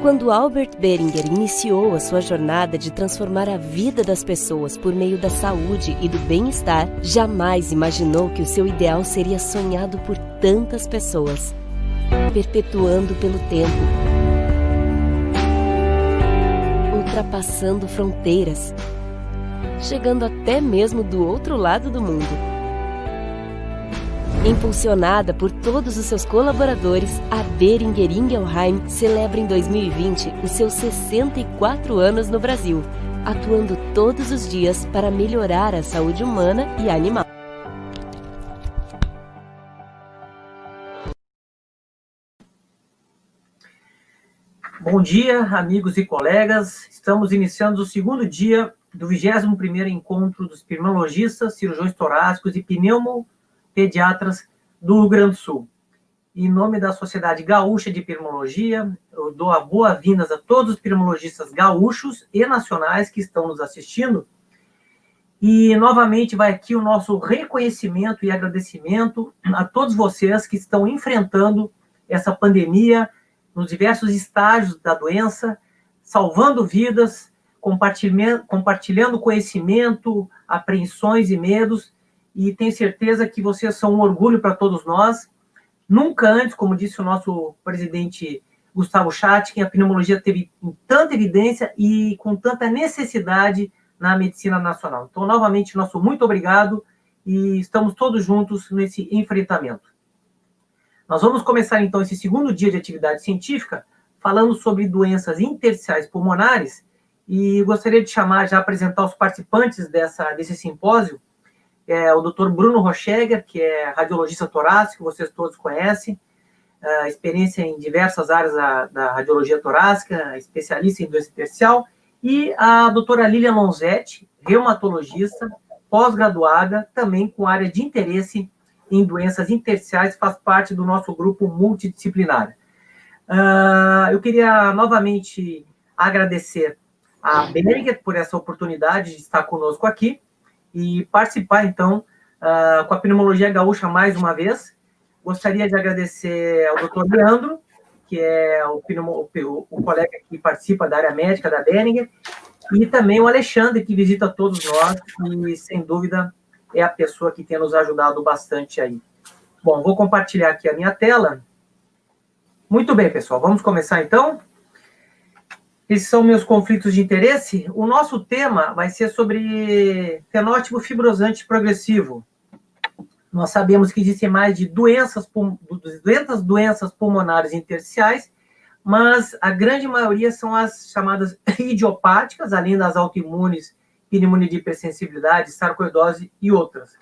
Quando Albert Boehringer iniciou a sua jornada de transformar a vida das pessoas por meio da saúde e do bem-estar, jamais imaginou que o seu ideal seria sonhado por tantas pessoas, perpetuando pelo tempo, ultrapassando fronteiras, chegando até mesmo do outro lado do mundo. Impulsionada por todos os seus colaboradores, a Boehringer Ingelheim celebra em 2020 os seus 64 anos no Brasil, atuando todos os dias para melhorar a saúde humana e animal. Bom dia, amigos e colegas. Estamos iniciando o segundo dia do 21º Encontro dos Pneumologistas, Cirurgiões Torácicos e Pneumopediatras do Rio Grande do Sul. Em nome da Sociedade Gaúcha de Pneumologia, eu dou as boas-vindas a todos os pneumologistas gaúchos e nacionais que estão nos assistindo. E, novamente, vai aqui o nosso reconhecimento e agradecimento a todos vocês que estão enfrentando essa pandemia nos diversos estágios da doença, salvando vidas, compartilhando conhecimento, apreensões e medos, e tenho certeza que vocês são um orgulho para todos nós. Nunca antes, como disse o nosso presidente Gustavo Schatkin, a pneumologia teve tanta evidência e com tanta necessidade na medicina nacional. Então, novamente, nosso muito obrigado e estamos todos juntos nesse enfrentamento. Nós vamos começar, então, esse segundo dia de atividade científica falando sobre doenças intersticiais pulmonares e gostaria de chamar, já apresentar os participantes desse simpósio, o Dr. Bruno Rochegger, que é radiologista torácico, vocês todos conhecem, experiência em diversas áreas da radiologia torácica, especialista em doença intersticial, e a doutora Lilian Lonzetti, reumatologista, pós-graduada, também com área de interesse em doenças intersticiais, faz parte do nosso grupo multidisciplinar. Eu queria novamente agradecer a Boehringer por essa oportunidade de estar conosco aqui e participar, então, com a Pneumologia Gaúcha mais uma vez. Gostaria de agradecer ao Dr. Leandro, que é o colega que participa da área médica da Boehringer, e também o Alexandre, que visita todos nós, e, sem dúvida, é a pessoa que tem nos ajudado bastante aí. Bom, vou compartilhar aqui a minha tela. Muito bem, pessoal, vamos começar, então? Esses são meus conflitos de interesse. O nosso tema vai ser sobre fenótipo fibrosante progressivo. Nós sabemos que existem mais de 200 doenças pulmonares intersticiais, mas a grande maioria são as chamadas idiopáticas, além das autoimunes, pneumonia de hipersensibilidade, sarcoidose e outras.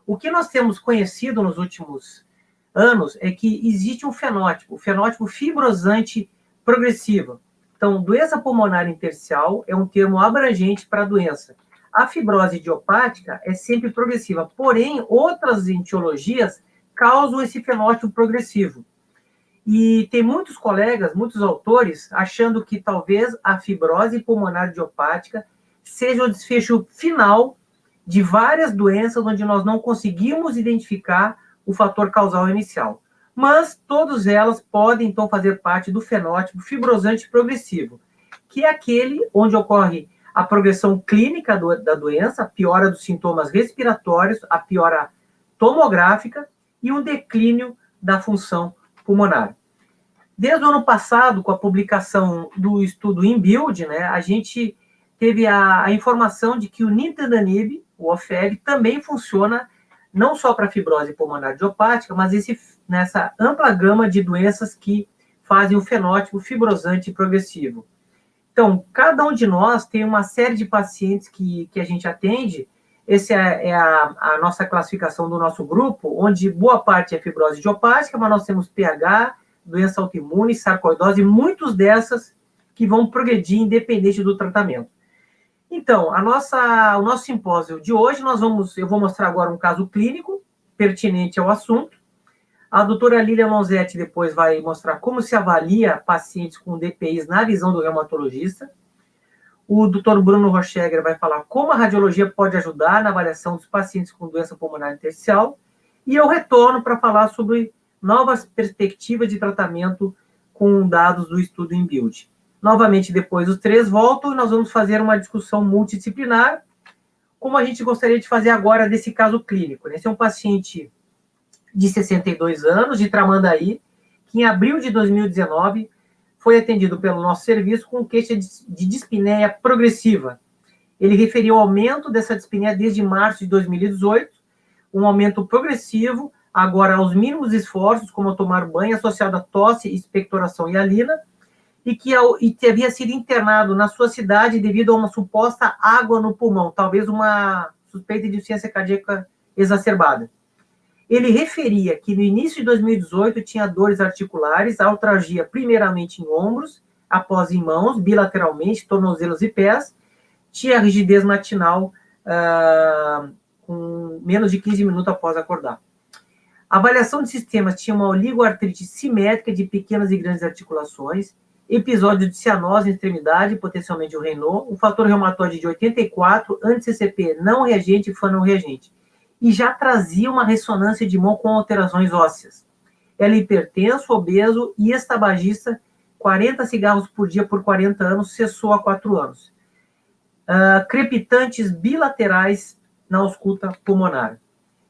O que nós temos conhecido nos últimos anos é que existe um fenótipo, o fenótipo fibrosante progressivo. Então, doença pulmonar intersticial é um termo abrangente para a doença. A fibrose idiopática é sempre progressiva, porém, outras etiologias causam esse fenótipo progressivo. E tem muitos colegas, muitos autores, achando que talvez a fibrose pulmonar idiopática seja o desfecho final de várias doenças onde nós não conseguimos identificar o fator causal inicial. Mas todas elas podem, então, fazer parte do fenótipo fibrosante progressivo, que é aquele onde ocorre a progressão clínica da doença, a piora dos sintomas respiratórios, a piora tomográfica e um declínio da função pulmonar. Desde o ano passado, com a publicação do estudo InBuild, a gente teve a informação de que o nintedanib, o OFEV, também funciona não só para fibrose pulmonar idiopática, mas nessa ampla gama de doenças que fazem o fenótipo fibrosante progressivo. Então, cada um de nós tem uma série de pacientes que a gente atende. Essa é a nossa classificação do nosso grupo, onde boa parte é fibrose idiopática, mas nós temos PH, doença autoimune, sarcoidose, muitas dessas que vão progredir independente do tratamento. Então, o nosso simpósio de hoje, eu vou mostrar agora um caso clínico pertinente ao assunto. A doutora Lilian Lonzetti depois vai mostrar como se avalia pacientes com DPIs na visão do reumatologista. O doutor Bruno Rochegger vai falar como a radiologia pode ajudar na avaliação dos pacientes com doença pulmonar intersticial. E eu retorno para falar sobre novas perspectivas de tratamento com dados do estudo InBuild. Novamente, depois os três voltam e nós vamos fazer uma discussão multidisciplinar, como a gente gostaria de fazer agora desse caso clínico. Esse é um paciente de 62 anos, de Tramandaí, que em abril de 2019 foi atendido pelo nosso serviço com queixa de dispneia progressiva. Ele referiu ao aumento dessa dispneia desde março de 2018, um aumento progressivo, agora aos mínimos esforços, como tomar banho, associado a tosse, expectoração e alina, e que havia sido internado na sua cidade devido a uma suposta água no pulmão, talvez uma suspeita de insuficiência cardíaca exacerbada. Ele referia que no início de 2018 tinha dores articulares, artralgia primeiramente em ombros, após em mãos, bilateralmente, tornozelos e pés, tinha rigidez matinal com menos de 15 minutos após acordar. A avaliação de sistemas tinha uma oligoartrite simétrica de pequenas e grandes articulações, episódio de cianose em extremidade, potencialmente o Raynaud, um fator reumatoide de 84, anti-CCP não reagente e FAN não reagente. E já trazia uma ressonância de mão com alterações ósseas. Ela é hipertenso, obeso e ex-tabagista, 40 cigarros por dia por 40 anos, cessou há 4 anos. Crepitantes bilaterais na ausculta pulmonar.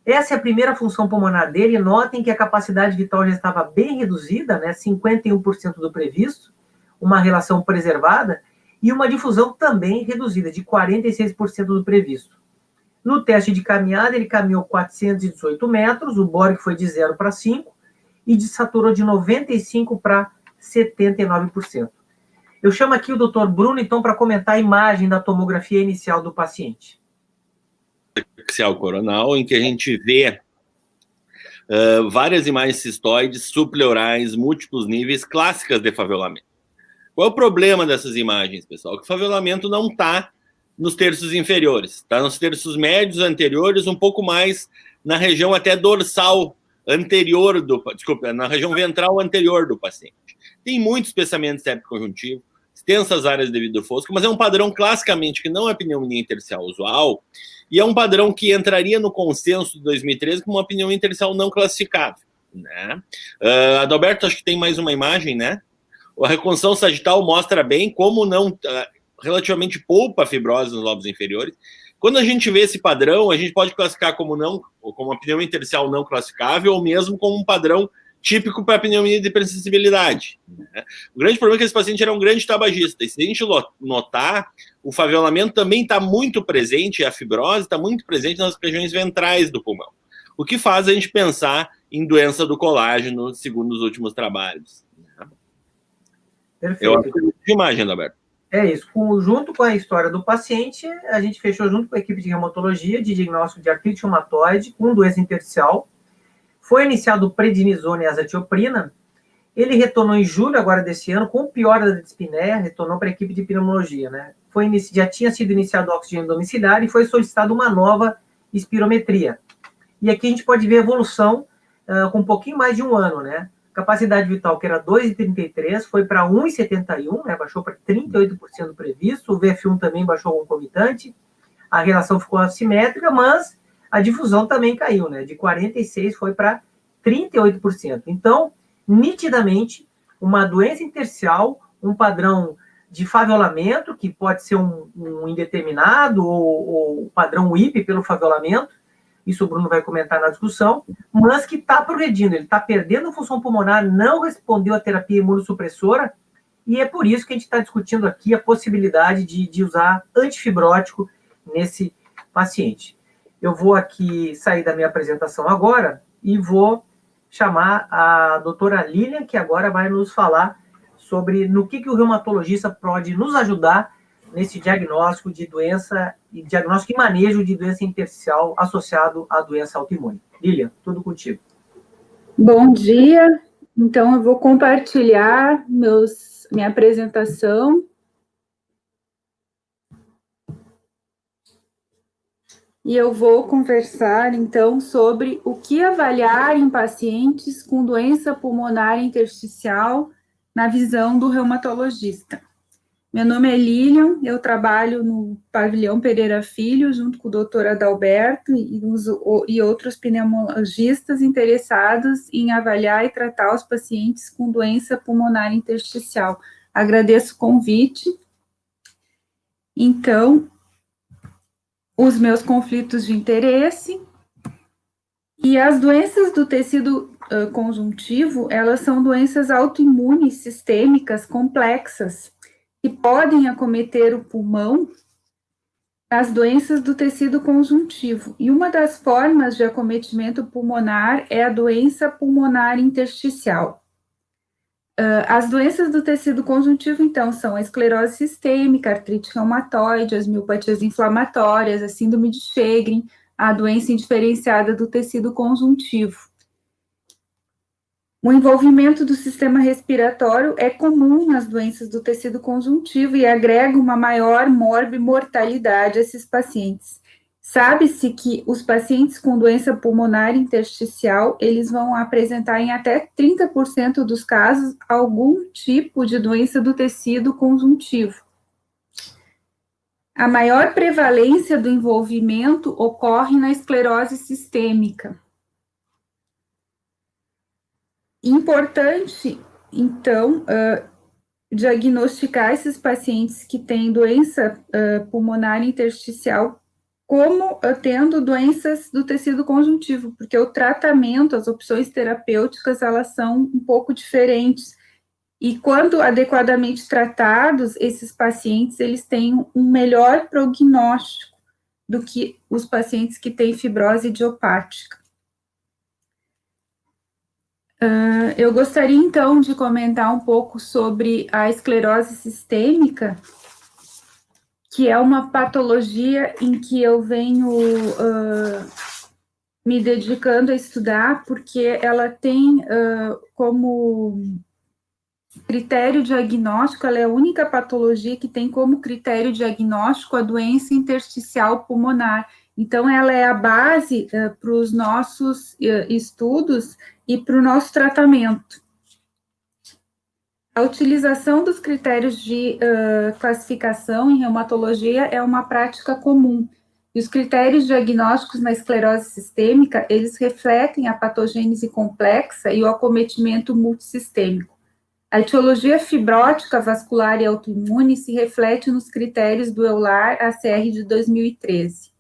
Essa é a primeira função pulmonar dele. Notem que a capacidade vital já estava bem reduzida, né, 51% do previsto, uma relação preservada, e uma difusão também reduzida, de 46% do previsto. No teste de caminhada, ele caminhou 418 metros, o Borg foi de 0 para 5, e desaturou de 95% para 79%. Eu chamo aqui o Dr. Bruno, então, para comentar a imagem da tomografia inicial do paciente. Axial coronal, em que a gente vê várias imagens cistoides, subpleurais, múltiplos níveis, clássicas de favelamento. Qual é o problema dessas imagens, pessoal? Que o favelamento não está nos terços inferiores, está nos terços médios anteriores, um pouco mais na região até dorsal anterior na região ventral anterior do paciente. Tem muito espessamento septo-conjuntivo, extensas áreas de vidro fosco, mas é um padrão classicamente que não é pneumonia intersticial usual, e é um padrão que entraria no consenso de 2013 como uma pneumonia intersticial não classificável, né? Adalberto, acho que tem mais uma imagem, né? A reconstrução sagital mostra bem como não relativamente poupa a fibrose nos lobos inferiores. Quando a gente vê esse padrão, a gente pode classificar como uma pneumonia intersticial não classificável, ou mesmo como um padrão típico para a pneumonia de hipersensibilidade, né? O grande problema é que esse paciente era um grande tabagista, e se a gente notar, o favelamento também está muito presente, a fibrose está muito presente nas regiões ventrais do pulmão, o que faz a gente pensar em doença do colágeno, segundo os últimos trabalhos. Perfeito. Eu acho que de imagem, Alberto. É isso. Junto com a história do paciente, a gente fechou junto com a equipe de reumatologia de diagnóstico de artrite reumatoide com doença intersticial. Foi iniciado o prednisone e azatioprina. Ele retornou em julho agora desse ano, com piora da dispneia, retornou para a equipe de pneumologia, né? Já tinha sido iniciado o oxigênio domiciliar e foi solicitada uma nova espirometria. E aqui a gente pode ver a evolução com um pouquinho mais de um ano, né? Capacidade vital, que era 2,33, foi para 1,71, né? Baixou para 38% do previsto. O VF1 também baixou concomitante. A relação ficou assimétrica, mas a difusão também caiu, né? De 46% foi para 38%. Então, nitidamente, uma doença intersticial, um padrão de favelamento, que pode ser um indeterminado, ou padrão WIP pelo favelamento, isso o Bruno vai comentar na discussão, mas que está progredindo, ele está perdendo função pulmonar, não respondeu à terapia imunossupressora, e é por isso que a gente está discutindo aqui a possibilidade de usar antifibrótico nesse paciente. Eu vou aqui sair da minha apresentação agora e vou chamar a doutora Lilian, que agora vai nos falar sobre no que o reumatologista pode nos ajudar nesse diagnóstico de doença, diagnóstico e manejo de doença intersticial associado à doença autoimune. Lilian, tudo contigo. Bom dia. Então, eu vou compartilhar minha apresentação. E eu vou conversar, então, sobre o que avaliar em pacientes com doença pulmonar intersticial na visão do reumatologista. Meu nome é Lilian, eu trabalho no Pavilhão Pereira Filho, junto com o doutor Adalberto e outros pneumologistas interessados em avaliar e tratar os pacientes com doença pulmonar intersticial. Agradeço o convite. Então, os meus conflitos de interesse e as doenças do tecido conjuntivo, elas são doenças autoimunes sistêmicas complexas que podem acometer o pulmão, as doenças do tecido conjuntivo. E uma das formas de acometimento pulmonar é a doença pulmonar intersticial. As doenças do tecido conjuntivo, então, são a esclerose sistêmica, a artrite reumatoide, as miopatias inflamatórias, a síndrome de Sjögren, a doença indiferenciada do tecido conjuntivo. O envolvimento do sistema respiratório é comum nas doenças do tecido conjuntivo e agrega uma maior morbimortalidade a esses pacientes. Sabe-se que os pacientes com doença pulmonar intersticial, eles vão apresentar em até 30% dos casos algum tipo de doença do tecido conjuntivo. A maior prevalência do envolvimento ocorre na esclerose sistêmica. Importante, então, diagnosticar esses pacientes que têm doença pulmonar intersticial como tendo doenças do tecido conjuntivo, porque o tratamento, as opções terapêuticas, elas são um pouco diferentes. E quando adequadamente tratados, esses pacientes, eles têm um melhor prognóstico do que os pacientes que têm fibrose idiopática. Eu gostaria, então, de comentar um pouco sobre a esclerose sistêmica, que é uma patologia em que eu venho me dedicando a estudar, porque ela tem como critério diagnóstico, ela é a única patologia que tem como critério diagnóstico a doença intersticial pulmonar. Então, ela é a base para os nossos estudos e para o nosso tratamento. A utilização dos critérios de classificação em reumatologia é uma prática comum. E os critérios diagnósticos na esclerose sistêmica, eles refletem a patogênese complexa e o acometimento multissistêmico. A etiologia fibrótica, vascular e autoimune se reflete nos critérios do EULAR-ACR de 2013.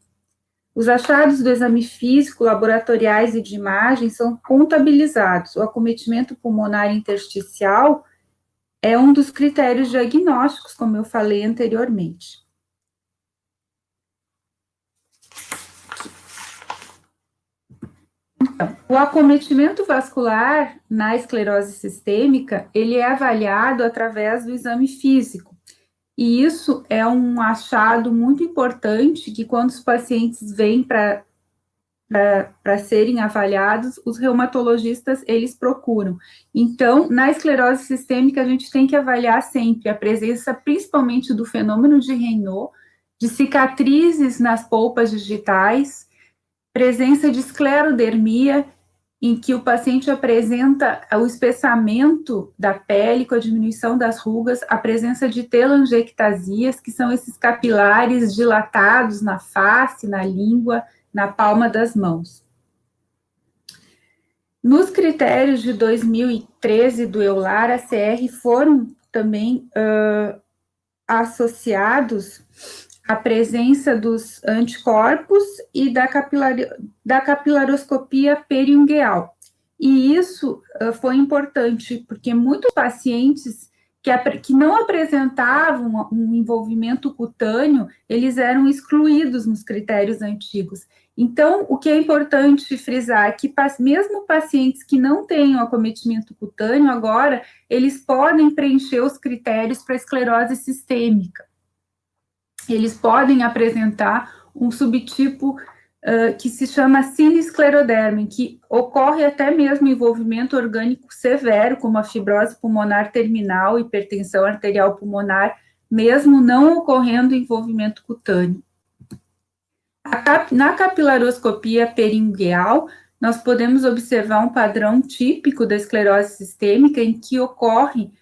Os achados do exame físico, laboratoriais e de imagem são contabilizados. O acometimento pulmonar intersticial é um dos critérios diagnósticos, como eu falei anteriormente. Então, o acometimento vascular na esclerose sistêmica, ele é avaliado através do exame físico. E isso é um achado muito importante que quando os pacientes vêm para serem avaliados, os reumatologistas, eles procuram. Então, na esclerose sistêmica, a gente tem que avaliar sempre a presença, principalmente do fenômeno de Raynaud, de cicatrizes nas polpas digitais, presença de esclerodermia, em que o paciente apresenta o espessamento da pele com a diminuição das rugas, a presença de telangiectasias, que são esses capilares dilatados na face, na língua, na palma das mãos. Nos critérios de 2013 do EULAR-ACR foram também associados a presença dos anticorpos e da capilaroscopia periungueal. E isso foi importante, porque muitos pacientes que não apresentavam um envolvimento cutâneo, eles eram excluídos nos critérios antigos. Então, o que é importante frisar é que mesmo pacientes que não tenham acometimento cutâneo, agora, eles podem preencher os critérios para esclerose sistêmica. Eles podem apresentar um subtipo que se chama sinescleroderma, que ocorre até mesmo envolvimento orgânico severo, como a fibrose pulmonar terminal, hipertensão arterial pulmonar, mesmo não ocorrendo envolvimento cutâneo. Na capilaroscopia periungueal, nós podemos observar um padrão típico da esclerose sistêmica em que ocorre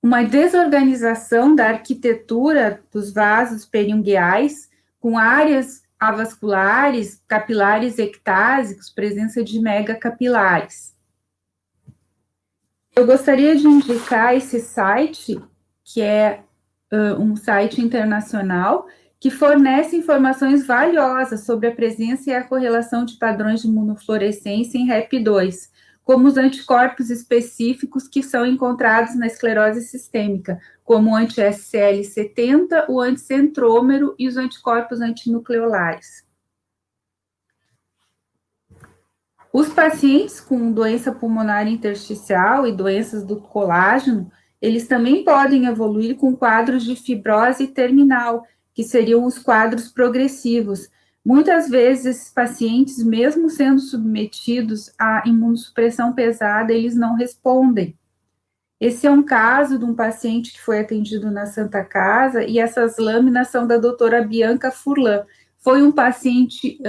uma desorganização da arquitetura dos vasos periungueais, com áreas avasculares, capilares ectásicos, presença de megacapilares. Eu gostaria de indicar esse site, que é um site internacional que fornece informações valiosas sobre a presença e a correlação de padrões de imunofluorescência em REP2, como os anticorpos específicos que são encontrados na esclerose sistêmica, como o anti-SCL70, o anticentrômero e os anticorpos antinucleolares. Os pacientes com doença pulmonar intersticial e doenças do colágeno, eles também podem evoluir com quadros de fibrose terminal, que seriam os quadros progressivos. Muitas vezes, esses pacientes, mesmo sendo submetidos à imunossupressão pesada, eles não respondem. Esse é um caso de um paciente que foi atendido na Santa Casa, e essas lâminas são da doutora Bianca Furlan. Foi um paciente,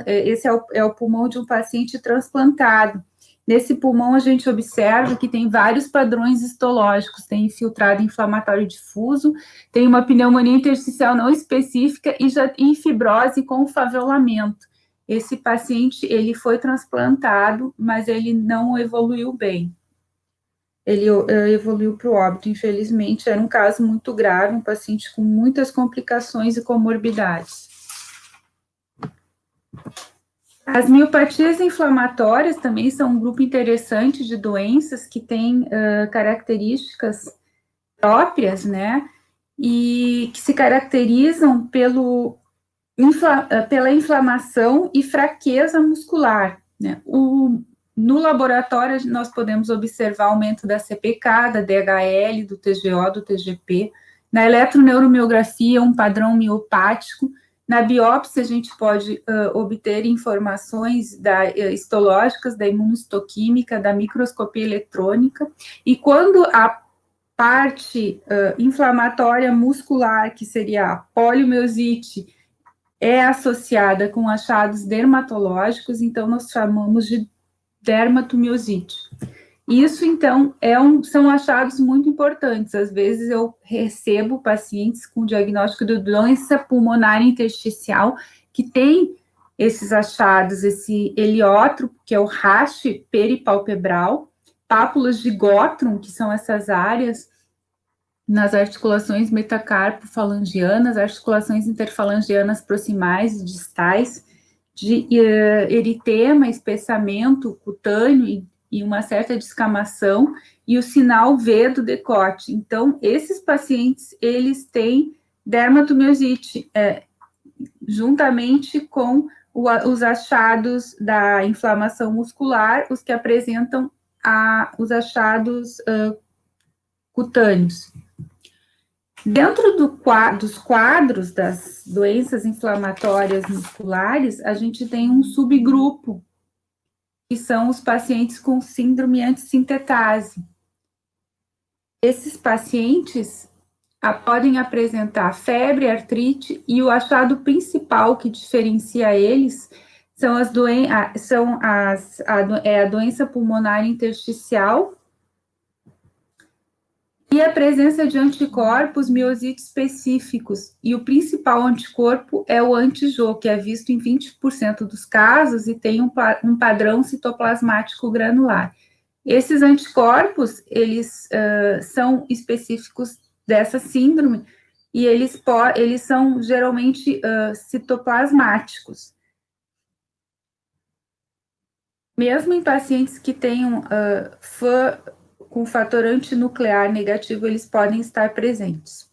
esse é o pulmão de um paciente transplantado. Nesse pulmão, a gente observa que tem vários padrões histológicos, tem infiltrado inflamatório difuso, tem uma pneumonia intersticial não específica e já em fibrose com favelamento. Esse paciente, ele foi transplantado, mas ele não evoluiu bem. Ele evoluiu para o óbito, infelizmente, era um caso muito grave, um paciente com muitas complicações e comorbidades. As miopatias inflamatórias também são um grupo interessante de doenças que têm características próprias, né, e que se caracterizam pela inflamação e fraqueza muscular, né. No laboratório, nós podemos observar aumento da CPK, da DHL, do TGO, do TGP. Na eletroneuromiografia, um padrão miopático. Na biópsia, a gente pode obter informações histológicas, da imunohistoquímica, da microscopia eletrônica. E quando a parte inflamatória muscular, que seria a poliomiosite, é associada com achados dermatológicos, então nós chamamos de dermatomiosite. Isso, então, são achados muito importantes. Às vezes eu recebo pacientes com diagnóstico de doença pulmonar intersticial que tem esses achados, esse heliótropo, que é o rache peripalpebral, pápulas de Gottrum, que são essas áreas nas articulações metacarpo-falangianas, articulações interfalangianas proximais e distais, de eritema, espessamento cutâneo e uma certa descamação, e o sinal V do decote. Então, esses pacientes, eles têm dermatomiosite, juntamente com os achados da inflamação muscular, os que apresentam os achados cutâneos. Dentro dos quadros das doenças inflamatórias musculares, a gente tem um subgrupo, que são os pacientes com síndrome antissintetase. Esses pacientes podem apresentar febre, artrite, e o achado principal que diferencia eles são a doença pulmonar intersticial, e a presença de anticorpos miosite específicos, e o principal anticorpo é o anti-JO, que é visto em 20% dos casos e tem um padrão citoplasmático granular. Esses anticorpos, eles são específicos dessa síndrome, e eles são geralmente citoplasmáticos. Mesmo em pacientes que tenham com fator antinuclear negativo, eles podem estar presentes.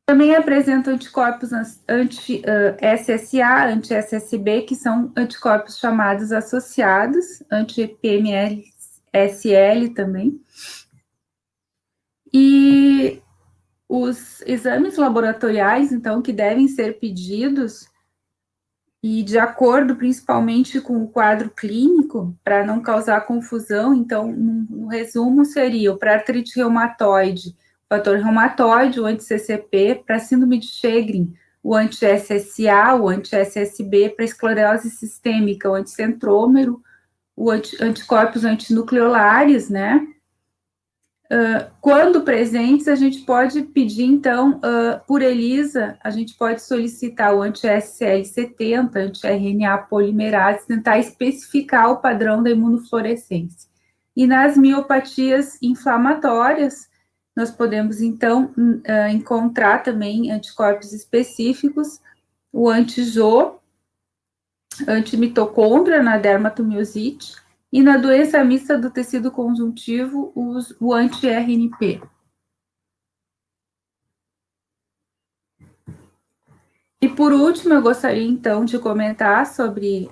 Também apresentam anticorpos anti-SSA, anti-SSB, que são anticorpos chamados associados, anti-PMSL também. E os exames laboratoriais, então, que devem ser pedidos, e de acordo principalmente com o quadro clínico, para não causar confusão, então, no resumo, seria para artrite reumatoide, o fator reumatoide, o anti-CCP, para síndrome de Sjögren, o anti-SSA, o anti-SSB, para esclerose sistêmica, o anticentrômero, o anticorpos antinucleolares, né? Quando presentes, a gente pode pedir, então, por ELISA, a gente pode solicitar o anti-SCL70, anti-RNA polimerase, tentar especificar o padrão da imunofluorescência. E nas miopatias inflamatórias, nós podemos, então, encontrar também anticorpos específicos, o anti-Jo, antimitocôndria na dermatomiosite, e na doença mista do tecido conjuntivo, o anti-RNP. E, por último, eu gostaria, então, de comentar sobre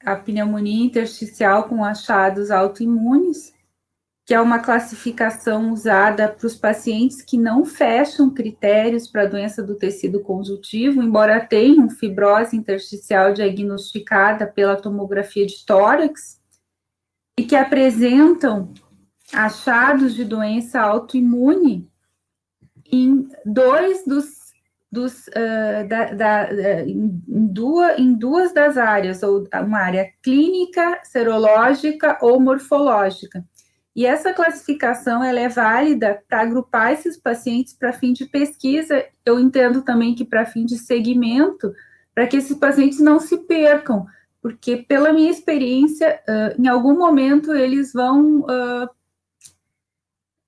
a pneumonia intersticial com achados autoimunes, que é uma classificação usada para os pacientes que não fecham critérios para a doença do tecido conjuntivo, embora tenham fibrose intersticial diagnosticada pela tomografia de tórax, e que apresentam achados de doença autoimune em em duas das áreas, ou uma área clínica, serológica ou morfológica. E essa classificação ela é válida para agrupar esses pacientes para fim de pesquisa, eu entendo também que para fim de segmento, para que esses pacientes não se percam, porque pela minha experiência, em algum momento eles vão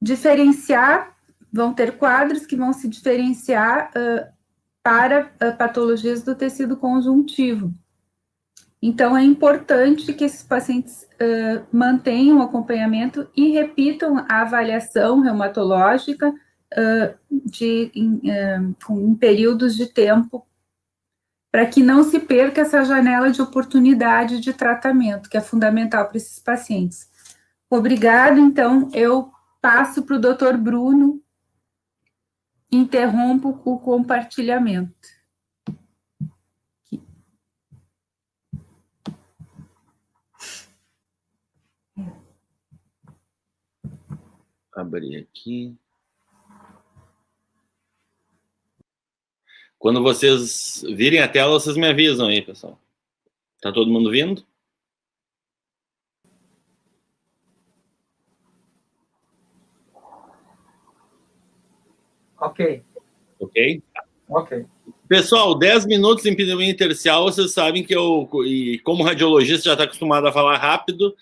diferenciar, vão ter quadros que vão se diferenciar para patologias do tecido conjuntivo. Então, é importante que esses pacientes mantenham o acompanhamento e repitam a avaliação reumatológica em períodos de tempo, para que não se perca essa janela de oportunidade de tratamento, que é fundamental para esses pacientes. Obrigado, então, eu passo para o Dr. Bruno, interrompo o compartilhamento. Abrir aqui. Quando vocês virem a tela, vocês me avisam aí, pessoal. Tá todo mundo vindo? Ok. Ok? Ok. Pessoal, 10 minutos em pneumonia intersticial, vocês sabem que e como radiologista já está acostumado a falar rápido,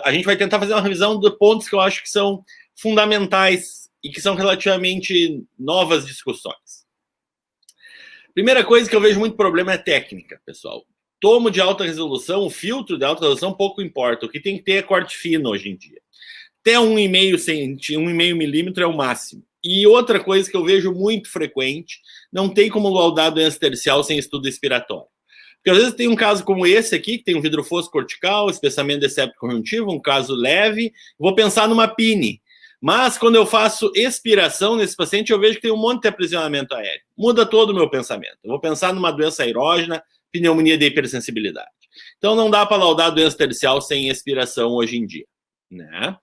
a gente vai tentar fazer uma revisão de pontos que eu acho que são fundamentais e que são relativamente novas discussões. Primeira coisa que eu vejo muito problema é técnica, pessoal. Tomo de alta resolução, o filtro de alta resolução pouco importa. O que tem que ter é corte fino hoje em dia. Até 1,5 milímetro é o máximo. E outra coisa que eu vejo muito frequente, não tem como laudar doença tercial sem estudo expiratório. Porque às vezes tem um caso como esse aqui, que tem um vidro fosco cortical, espessamento de septo conjuntivo, um caso leve, vou pensar numa PINE. Mas quando eu faço expiração nesse paciente, eu vejo que tem um monte de aprisionamento aéreo. Muda todo o meu pensamento. Eu vou pensar numa doença aerógena, pneumonia de hipersensibilidade. Então não dá para laudar doença tercial sem expiração hoje em dia, né?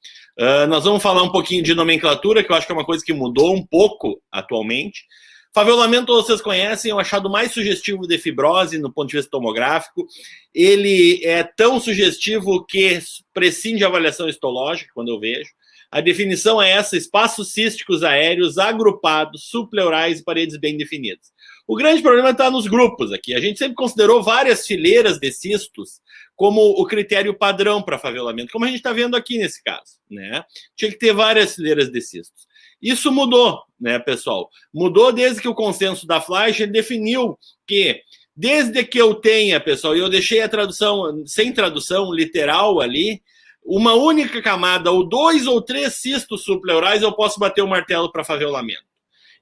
Nós vamos falar um pouquinho de nomenclatura, que eu acho que é uma coisa que mudou um pouco atualmente. Favelamento, vocês conhecem, é o achado mais sugestivo de fibrose no ponto de vista tomográfico. Ele é tão sugestivo que prescinde de avaliação histológica, quando eu vejo. A definição é essa: espaços císticos aéreos agrupados, subpleurais e paredes bem definidas. O grande problema está nos grupos aqui. A gente sempre considerou várias fileiras de cistos como o critério padrão para favelamento, como a gente está vendo aqui nesse caso, né? Tinha que ter várias fileiras de cistos. Isso mudou, né, pessoal? Mudou desde que o consenso da Fleischer definiu que, desde que eu tenha, pessoal, e eu deixei a tradução, sem tradução literal ali, uma única camada, ou 2 ou 3 cistos subpleurais, eu posso bater o martelo para favelamento.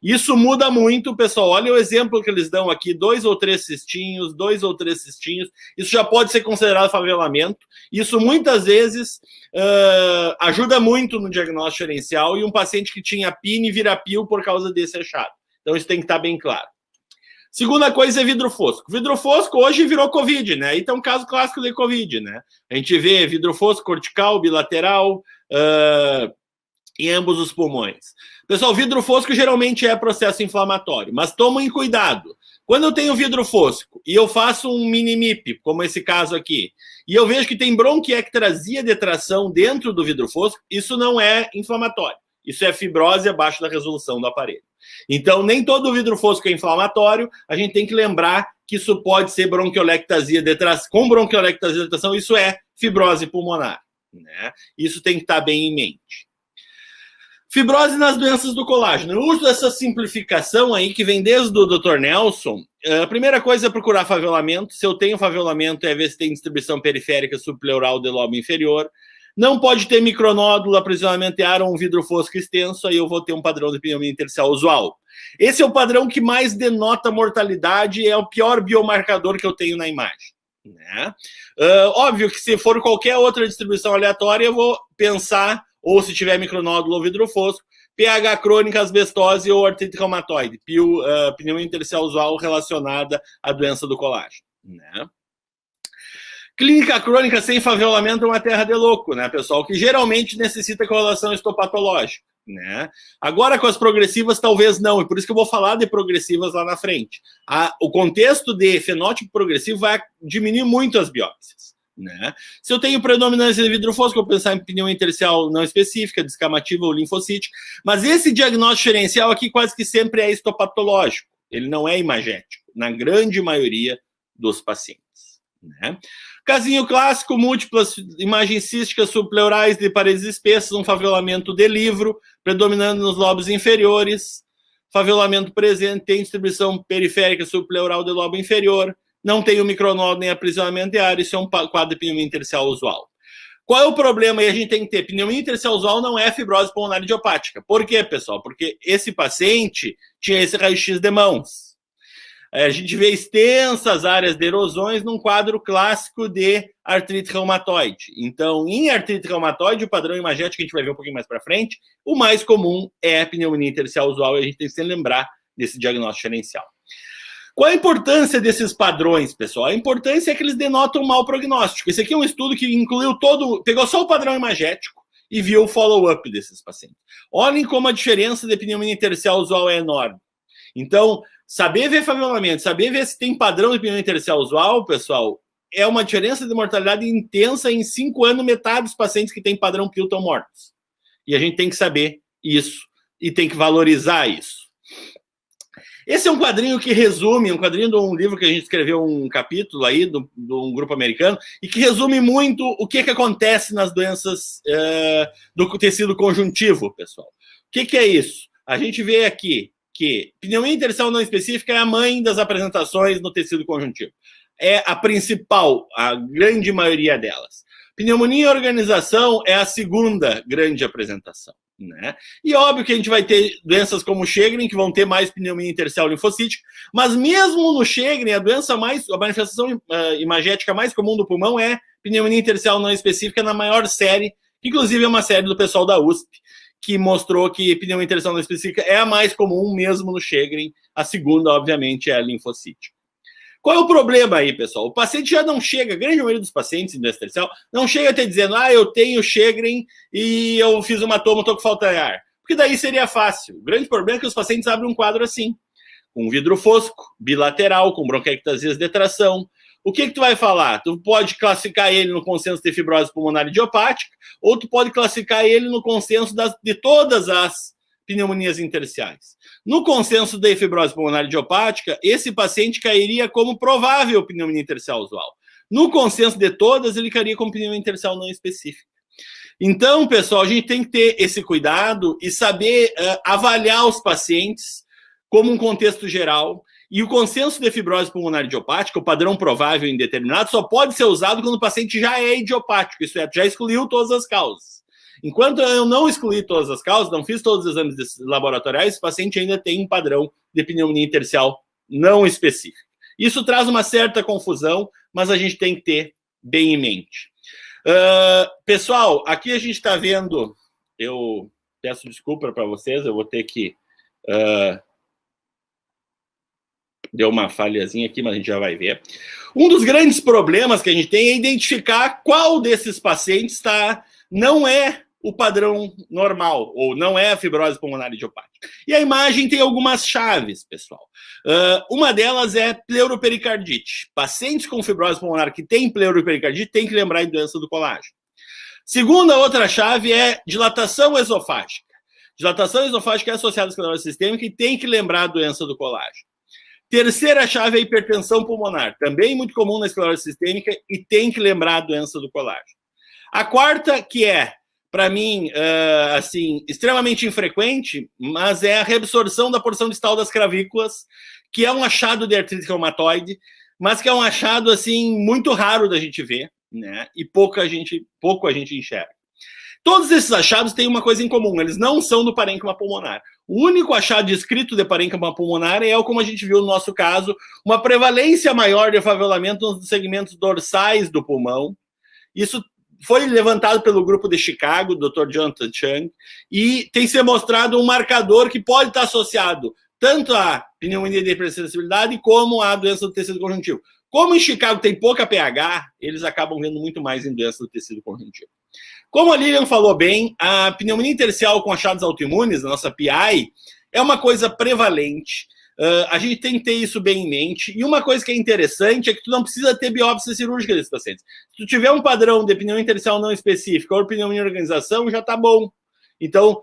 Isso muda muito, pessoal. Olha o exemplo que eles dão aqui: 2 ou 3 cistinhos, 2 ou 3 cistinhos. Isso já pode ser considerado favelamento. Isso muitas vezes ajuda muito no diagnóstico diferencial, e um paciente que tinha PIN vira PIL por causa desse achado. Então isso tem que estar bem claro. Segunda coisa é vidro fosco. Vidro fosco hoje virou Covid, né? Então, um caso clássico de Covid, né? A gente vê vidro fosco cortical, bilateral, em ambos os pulmões. Pessoal, vidro fosco geralmente é processo inflamatório, mas tomem cuidado. Quando eu tenho vidro fosco e eu faço um mini-MIP, como esse caso aqui, e eu vejo que tem bronquiectasia de tração dentro do vidro fosco, isso não é inflamatório. Isso é fibrose abaixo da resolução do aparelho. Então, nem todo vidro fosco é inflamatório. A gente tem que lembrar que isso pode ser bronquiolectasia de tração. Com bronquiolectasia de tração, isso é fibrose pulmonar, né? Isso tem que estar bem em mente. Fibrose nas doenças do colágeno. Eu uso essa simplificação aí que vem desde o Dr. Nelson. A primeira coisa é procurar favelamento. Se eu tenho favelamento, é ver se tem distribuição periférica subpleural do lobo inferior. Não pode ter micronódulo, aprisionamento ar ou um vidro fosco extenso, aí eu vou ter um padrão de pneumonia intersticial usual. Esse é o padrão que mais denota mortalidade e é o pior biomarcador que eu tenho na imagem. Né? Óbvio que se for qualquer outra distribuição aleatória, eu vou pensar, ou se tiver micronódulo ou vidro fosco, pH crônica, asbestose ou artrite reumatoide, pneumonia intersticial usual relacionada à doença do colágeno. Né? Clínica crônica sem favelamento é uma terra de louco, né, pessoal? Que geralmente necessita correlação histopatológica, né? Agora, com as progressivas, talvez não, e por isso que eu vou falar de progressivas lá na frente. O contexto de fenótipo progressivo vai diminuir muito as biópsias, né? Se eu tenho predominância de vidro fosco, eu vou pensar em pneumonia intersticial não específica, descamativa ou linfocítica, mas esse diagnóstico diferencial aqui quase que sempre é histopatológico, ele não é imagético, na grande maioria dos pacientes, né? Casinho clássico, múltiplas imagens císticas subpleurais de paredes espessas, um favelamento de livro, predominando nos lobos inferiores, favelamento presente, tem distribuição periférica subpleural do lobo inferior, não tem o micronódulo nem aprisionamento de ar, isso é um quadro de pneumonia intersticial usual. Qual é o problema aí? A gente tem que ter pneumonia intersticial usual não é fibrose pulmonar idiopática. Por quê, pessoal? Porque esse paciente tinha esse raio-x de mãos. A gente vê extensas áreas de erosões num quadro clássico de artrite reumatoide. Então, em artrite reumatoide, o padrão imagético que a gente vai ver um pouquinho mais para frente, o mais comum é a pneumonia intersticial usual, e a gente tem que se lembrar desse diagnóstico diferencial. Qual a importância desses padrões, pessoal? A importância é que eles denotam um mau prognóstico. Esse aqui é um estudo que incluiu pegou só o padrão imagético e viu o follow-up desses pacientes. Olhem como a diferença de pneumonia intersticial usual é enorme. Então, saber ver favelamento, saber ver se tem padrão de pneumonia intersticial usual, pessoal, é uma diferença de mortalidade intensa. Em 5 anos, metade dos pacientes que têm padrão PIL estão mortos. E a gente tem que saber isso e tem que valorizar isso. Esse é um quadrinho que resume, um quadrinho de um livro que a gente escreveu um capítulo aí, de um grupo americano, e que resume muito o que acontece nas doenças do tecido conjuntivo, pessoal. O que é isso? A gente vê aqui que pneumonia intersticial não específica é a mãe das apresentações no tecido conjuntivo. É a principal, a grande maioria delas. Pneumonia e organização é a segunda grande apresentação, né? E óbvio que a gente vai ter doenças como o Sjögren, que vão ter mais pneumonia intersticial linfocítica, mas mesmo no Sjögren, a manifestação imagética mais comum do pulmão é pneumonia intersticial não específica na maior série, que inclusive é uma série do pessoal da USP, que mostrou que pneumonia intersticial não específica é a mais comum mesmo no Sjögren. A segunda, obviamente, é a linfocítica. Qual é o problema aí, pessoal? O paciente já não chega, a grande maioria dos pacientes em doença intersticial, não chega até dizendo, eu tenho Sjögren e eu fiz uma toma, estou com falta de ar. Porque daí seria fácil. O grande problema é que os pacientes abrem um quadro assim, com vidro fosco, bilateral, com bronquiectasias de tração. O que tu vai falar? Tu pode classificar ele no consenso de fibrose pulmonar idiopática, ou tu pode classificar ele no consenso de todas as pneumonias intersticiais. No consenso de fibrose pulmonar idiopática, esse paciente cairia como provável pneumonia intersticial usual. No consenso de todas, ele cairia como pneumonia intersticial não específica. Então, pessoal, a gente tem que ter esse cuidado e saber avaliar os pacientes como um contexto geral. E o consenso de fibrose pulmonar idiopática, o padrão provável indeterminado, só pode ser usado quando o paciente já é idiopático, isso é, já excluiu todas as causas. Enquanto eu não excluí todas as causas, não fiz todos os exames laboratoriais, o paciente ainda tem um padrão de pneumonia intersticial não específico. Isso traz uma certa confusão, mas a gente tem que ter bem em mente. Pessoal, aqui a gente está vendo, eu peço desculpa para vocês, eu vou ter que... Deu uma falhazinha aqui, mas a gente já vai ver. Um dos grandes problemas que a gente tem é identificar qual desses pacientes não é o padrão normal, ou não é a fibrose pulmonar idiopática. E a imagem tem algumas chaves, pessoal. Uma delas é pleuropericardite. Pacientes com fibrose pulmonar que têm pleuropericardite têm que lembrar em doença do colágeno. Segunda, outra chave é dilatação esofágica. Dilatação esofágica é associada à esclerose sistêmica e tem que lembrar a doença do colágeno. Terceira chave é a hipertensão pulmonar, também muito comum na esclerose sistêmica e tem que lembrar a doença do colágeno. A quarta, que é para mim, assim, extremamente infrequente, mas é a reabsorção da porção distal das clavículas, que é um achado de artrite reumatoide, mas que é um achado, assim, muito raro da gente ver, né? E pouco a gente enxerga. Todos esses achados têm uma coisa em comum, eles não são do parênquima pulmonar. O único achado descrito de parênquima pulmonar é, como a gente viu no nosso caso, uma prevalência maior de afavelamento nos segmentos dorsais do pulmão. Isso foi levantado pelo grupo de Chicago, do Dr. Jonathan Chang, e tem se mostrado um marcador que pode estar associado tanto à pneumonia de hipersensibilidade como à doença do tecido conjuntivo. Como em Chicago tem pouca pH, eles acabam vendo muito mais em doença do tecido conjuntivo. Como a Lilian falou bem, a pneumonia intersticial com achados autoimunes, a nossa PI, é uma coisa prevalente. A gente tem que ter isso bem em mente. E uma coisa que é interessante é que tu não precisa ter biópsia cirúrgica desses pacientes. Se tu tiver um padrão de pneumonia intersticial não específica ou pneumonia em organização, já está bom. Então,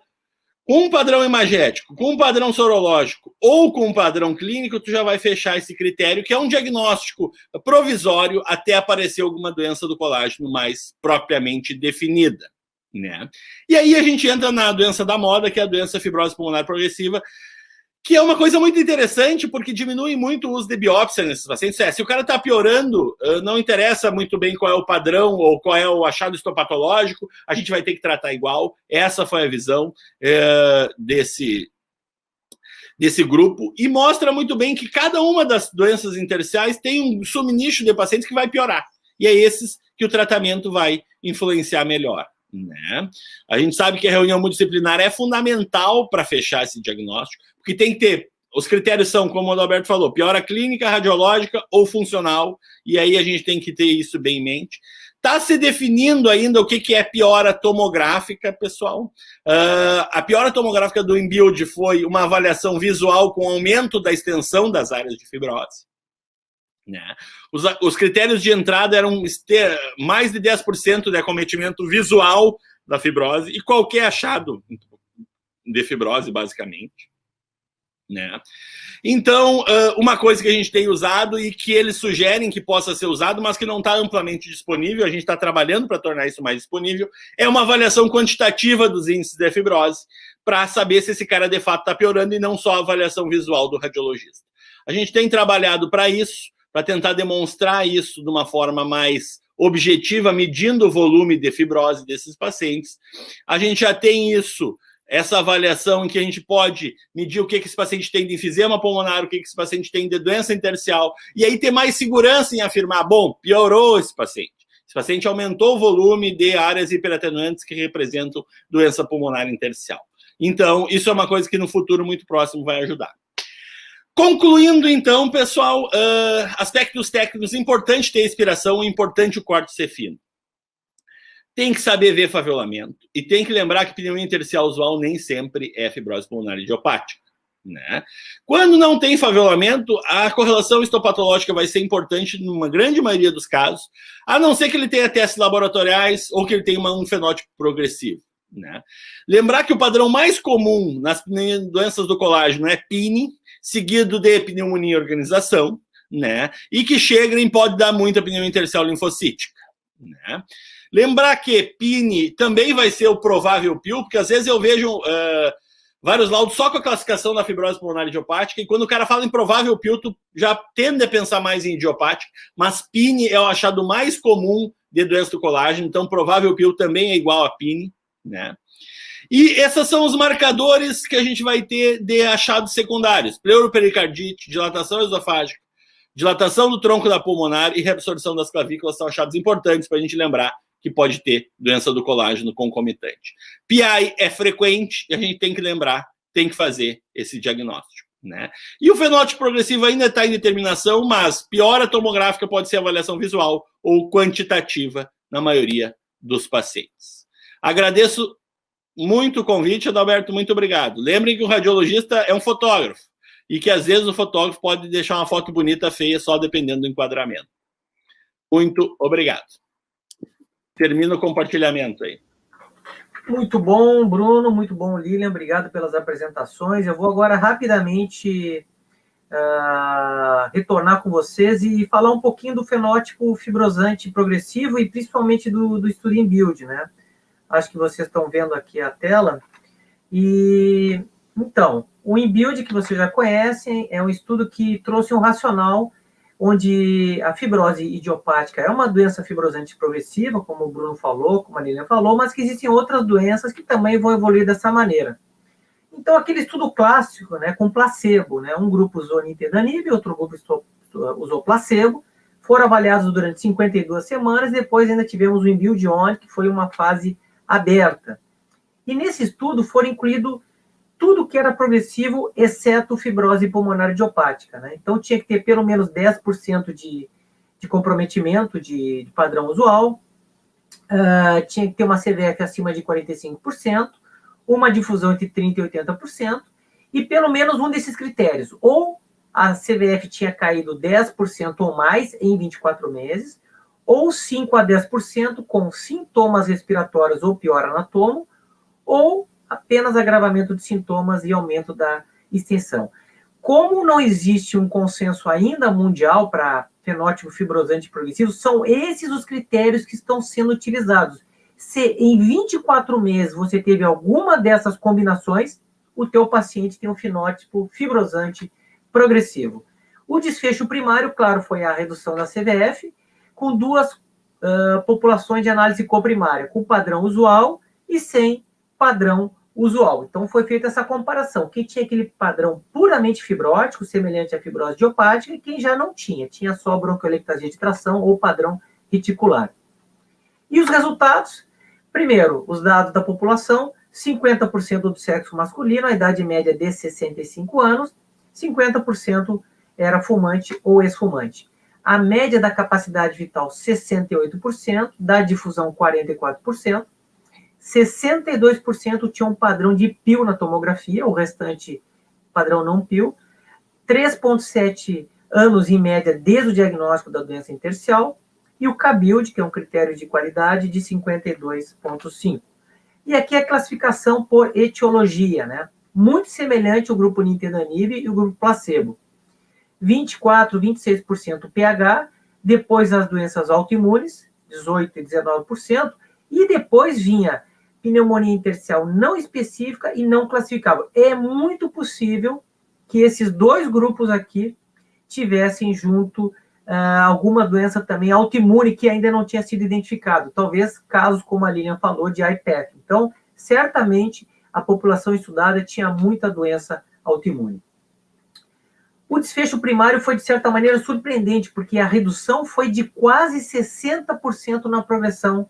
com um padrão imagético, com um padrão sorológico ou com um padrão clínico, tu já vai fechar esse critério, que é um diagnóstico provisório até aparecer alguma doença do colágeno mais propriamente definida, né? E aí a gente entra na doença da moda, que é a doença fibrose pulmonar progressiva, que é uma coisa muito interessante, porque diminui muito o uso de biópsia nesses pacientes. Se o cara está piorando, não interessa muito bem qual é o padrão ou qual é o achado histopatológico, a gente vai ter que tratar igual. Essa foi a visão desse grupo, e mostra muito bem que cada uma das doenças intersticiais tem um subnicho de pacientes que vai piorar. E é esses que o tratamento vai influenciar melhor, né? A gente sabe que a reunião multidisciplinar é fundamental para fechar esse diagnóstico, porque tem que ter, os critérios são, como o Adalberto falou, piora clínica, radiológica ou funcional, e aí a gente tem que ter isso bem em mente. Está se definindo ainda o que é piora tomográfica, pessoal. A piora tomográfica do InBuild foi uma avaliação visual com aumento da extensão das áreas de fibrose, né? Os critérios de entrada eram mais de 10% de acometimento visual da fibrose e qualquer achado de fibrose, basicamente, né? Então, uma coisa que a gente tem usado e que eles sugerem que possa ser usado, mas que não está amplamente disponível, a gente está trabalhando para tornar isso mais disponível, é uma avaliação quantitativa dos índices de fibrose, para saber se esse cara de fato está piorando e não só a avaliação visual do radiologista. A gente tem trabalhado para isso, para tentar demonstrar isso de uma forma mais objetiva, medindo o volume de fibrose desses pacientes. A gente já tem isso, essa avaliação em que a gente pode medir o que esse paciente tem de enfisema pulmonar, o que esse paciente tem de doença intersticial, e aí ter mais segurança em afirmar, bom, piorou esse paciente. Esse paciente aumentou o volume de áreas hiperatenuantes que representam doença pulmonar intersticial. Então, isso é uma coisa que no futuro muito próximo vai ajudar. Concluindo, então, pessoal, aspectos técnicos, importante ter expiração, importante o corte ser fino. Tem que saber ver favelamento e tem que lembrar que pneumonia intersticial usual nem sempre é fibrose pulmonar idiopática, né? Quando não tem favelamento, a correlação histopatológica vai ser importante numa grande maioria dos casos, a não ser que ele tenha testes laboratoriais ou que ele tenha um fenótipo progressivo, né? Lembrar que o padrão mais comum nas doenças do colágeno é PINI, seguido de pneumonia em organização, né? E que Sjögren pode dar muita pneumonia intersticial linfocítica, né? Lembrar que PINI também vai ser o provável PIL, porque às vezes eu vejo vários laudos só com a classificação da fibrose pulmonar idiopática, e quando o cara fala em provável PIL, tu já tende a pensar mais em idiopática, mas PINI é o achado mais comum de doença do colágeno, então provável PIL também é igual a PINI, né? E esses são os marcadores que a gente vai ter de achados secundários: pleuropericardite, dilatação esofágica, dilatação do tronco da pulmonar e reabsorção das clavículas são achados importantes para a gente lembrar que pode ter doença do colágeno concomitante. PI é frequente e a gente tem que lembrar, tem que fazer esse diagnóstico, né? E o fenótipo progressivo ainda está em determinação, mas piora tomográfica pode ser avaliação visual ou quantitativa na maioria dos pacientes. Agradeço muito o convite, Adalberto, muito obrigado. Lembrem que o radiologista é um fotógrafo e que às vezes o fotógrafo pode deixar uma foto bonita, feia, só dependendo do enquadramento. Muito obrigado. Termino o compartilhamento aí. Muito bom, Bruno, muito bom, Lilian, obrigado pelas apresentações. Eu vou agora rapidamente retornar com vocês e falar um pouquinho do fenótipo fibrosante progressivo e principalmente do estudo InBuild, né? Acho que vocês estão vendo aqui a tela. E, então, o InBuild, que vocês já conhecem, é um estudo que trouxe um racional onde a fibrose idiopática é uma doença fibrosante progressiva, como o Bruno falou, como a Lilian falou, mas que existem outras doenças que também vão evoluir dessa maneira. Então, aquele estudo clássico, né, com placebo, né, um grupo usou nintedanib, outro grupo usou placebo, foram avaliados durante 52 semanas, depois ainda tivemos o InBuild On, que foi uma fase aberta. E nesse estudo foram incluídos tudo que era progressivo, exceto fibrose pulmonar idiopática, né? Então, tinha que ter pelo menos 10% de comprometimento de padrão usual, tinha que ter uma CVF acima de 45%, uma difusão entre 30% e 80%, e pelo menos um desses critérios. Ou a CVF tinha caído 10% ou mais em 24 meses, ou 5% a 10% com sintomas respiratórios ou pior anatomo, ou apenas agravamento de sintomas e aumento da extensão. Como não existe um consenso ainda mundial para fenótipo fibrosante progressivo, são esses os critérios que estão sendo utilizados. Se em 24 meses você teve alguma dessas combinações, o teu paciente tem um fenótipo fibrosante progressivo. O desfecho primário, claro, foi a redução da CVF, com duas populações de análise coprimária, com padrão usual e sem padrão usual. Então, foi feita essa comparação. Quem tinha aquele padrão puramente fibrótico, semelhante à fibrose idiopática, e quem já não tinha só bronquiolectasia de tração ou padrão reticular. E os resultados? Primeiro, os dados da população, 50% do sexo masculino, a idade média de 65 anos, 50% era fumante ou ex-fumante. A média da capacidade vital, 68%, da difusão, 44%, 62% tinham um padrão de PIL na tomografia, o restante padrão não PIL, 3,7 anos em média desde o diagnóstico da doença intersticial, e o CABILD, que é um critério de qualidade, de 52,5. E aqui a classificação por etiologia, né? Muito semelhante ao grupo nintedanib e o grupo placebo. 24, 26% pH, depois as doenças autoimunes, 18% e 19%, e depois vinha pneumonia intersticial não específica e não classificável. É muito possível que esses dois grupos aqui tivessem junto alguma doença também autoimune que ainda não tinha sido identificado. Talvez casos como a Lilian falou de IPF. Então, certamente, a população estudada tinha muita doença autoimune. O desfecho primário foi, de certa maneira, surpreendente, porque a redução foi de quase 60% na progressão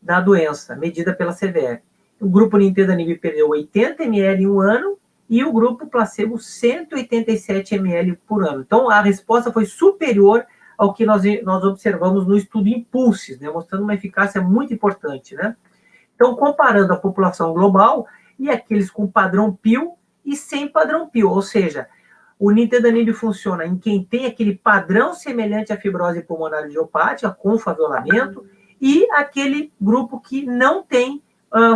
da doença, medida pela CVF. O grupo nintedanib perdeu 80 ml em um ano e o grupo placebo 187 ml por ano. Então, a resposta foi superior ao que nós observamos no estudo Impulses, né, mostrando uma eficácia muito importante, né? Então, comparando a população global e aqueles com padrão PIL e sem padrão PIL, ou seja, o nintedanib funciona em quem tem aquele padrão semelhante à fibrose pulmonar idiopática, com faviolamento, e aquele grupo que não tem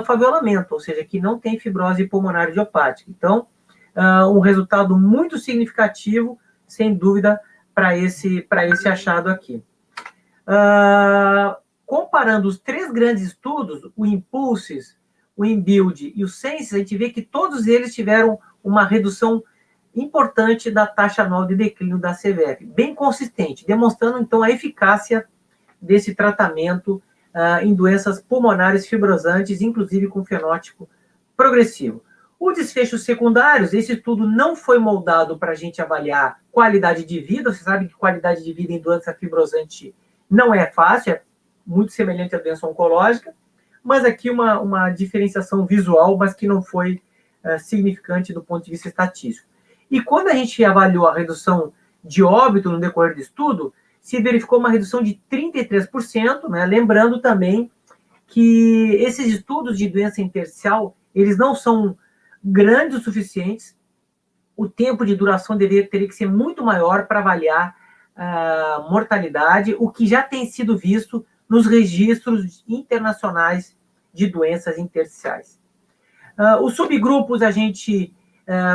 faviolamento, ou seja, que não tem fibrose pulmonar idiopática. Então, um resultado muito significativo, sem dúvida, para esse achado aqui. Comparando os três grandes estudos, o Impulses, o InBuild e o Senses, a gente vê que todos eles tiveram uma redução importante da taxa anual de declínio da CVF, bem consistente, demonstrando, então, a eficácia desse tratamento em doenças pulmonares fibrosantes, inclusive com fenótipo progressivo. Os desfechos secundários, esse estudo não foi moldado para a gente avaliar qualidade de vida. Você sabe que qualidade de vida em doença fibrosante não é fácil, é muito semelhante à doença oncológica, mas aqui uma diferenciação visual, mas que não foi significante do ponto de vista estatístico. E quando a gente avaliou a redução de óbito no decorrer do estudo, se verificou uma redução de 33%, né? Lembrando também que esses estudos de doença intersticial, eles não são grandes o suficientes, o tempo de duração teria que ser muito maior para avaliar a mortalidade, o que já tem sido visto nos registros internacionais de doenças intersticiais. Os subgrupos, a gente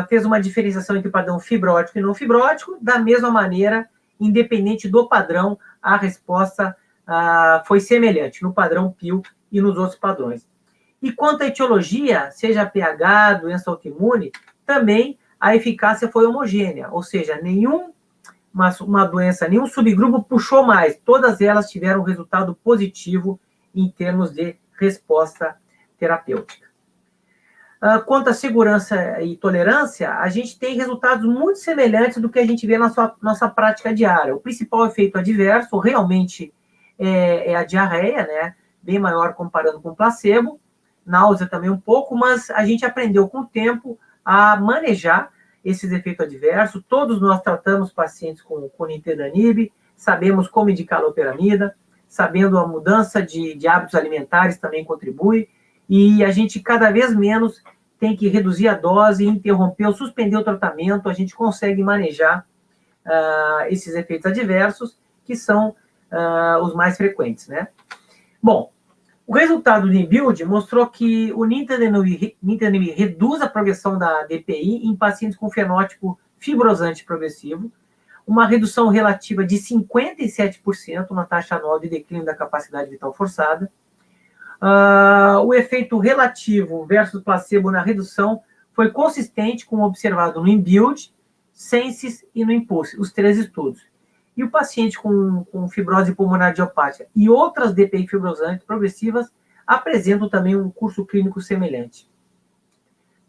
fez uma diferenciação entre padrão fibrótico e não fibrótico, da mesma maneira, independente do padrão, a resposta foi semelhante no padrão PIL e nos outros padrões. E quanto à etiologia, seja pH, doença autoimune, também a eficácia foi homogênea, ou seja, uma doença, nenhum subgrupo puxou mais, todas elas tiveram resultado positivo em termos de resposta terapêutica. Quanto à segurança e tolerância, a gente tem resultados muito semelhantes do que a gente vê na nossa prática diária. O principal efeito adverso realmente é a diarreia, né? Bem maior comparando com o placebo, náusea também um pouco, mas a gente aprendeu com o tempo a manejar esses efeitos adversos. Todos nós tratamos pacientes com nintedanib, sabemos como indicar a loperamida, sabendo a mudança de hábitos alimentares também contribui, e a gente cada vez menos tem que reduzir a dose, interromper ou suspender o tratamento, a gente consegue manejar esses efeitos adversos, que são os mais frequentes, né? Bom, o resultado do NIBUILD mostrou que o nintedanib reduz a progressão da DPI em pacientes com fenótipo fibrosante progressivo, uma redução relativa de 57% na taxa anual de declínio da capacidade vital forçada. O efeito relativo versus placebo na redução foi consistente com o observado no INBUILD, SENSIS e no IMPULSE, os 3 estudos. E o paciente com fibrose pulmonar idiopática e outras DPI fibrosantes progressivas apresentam também um curso clínico semelhante.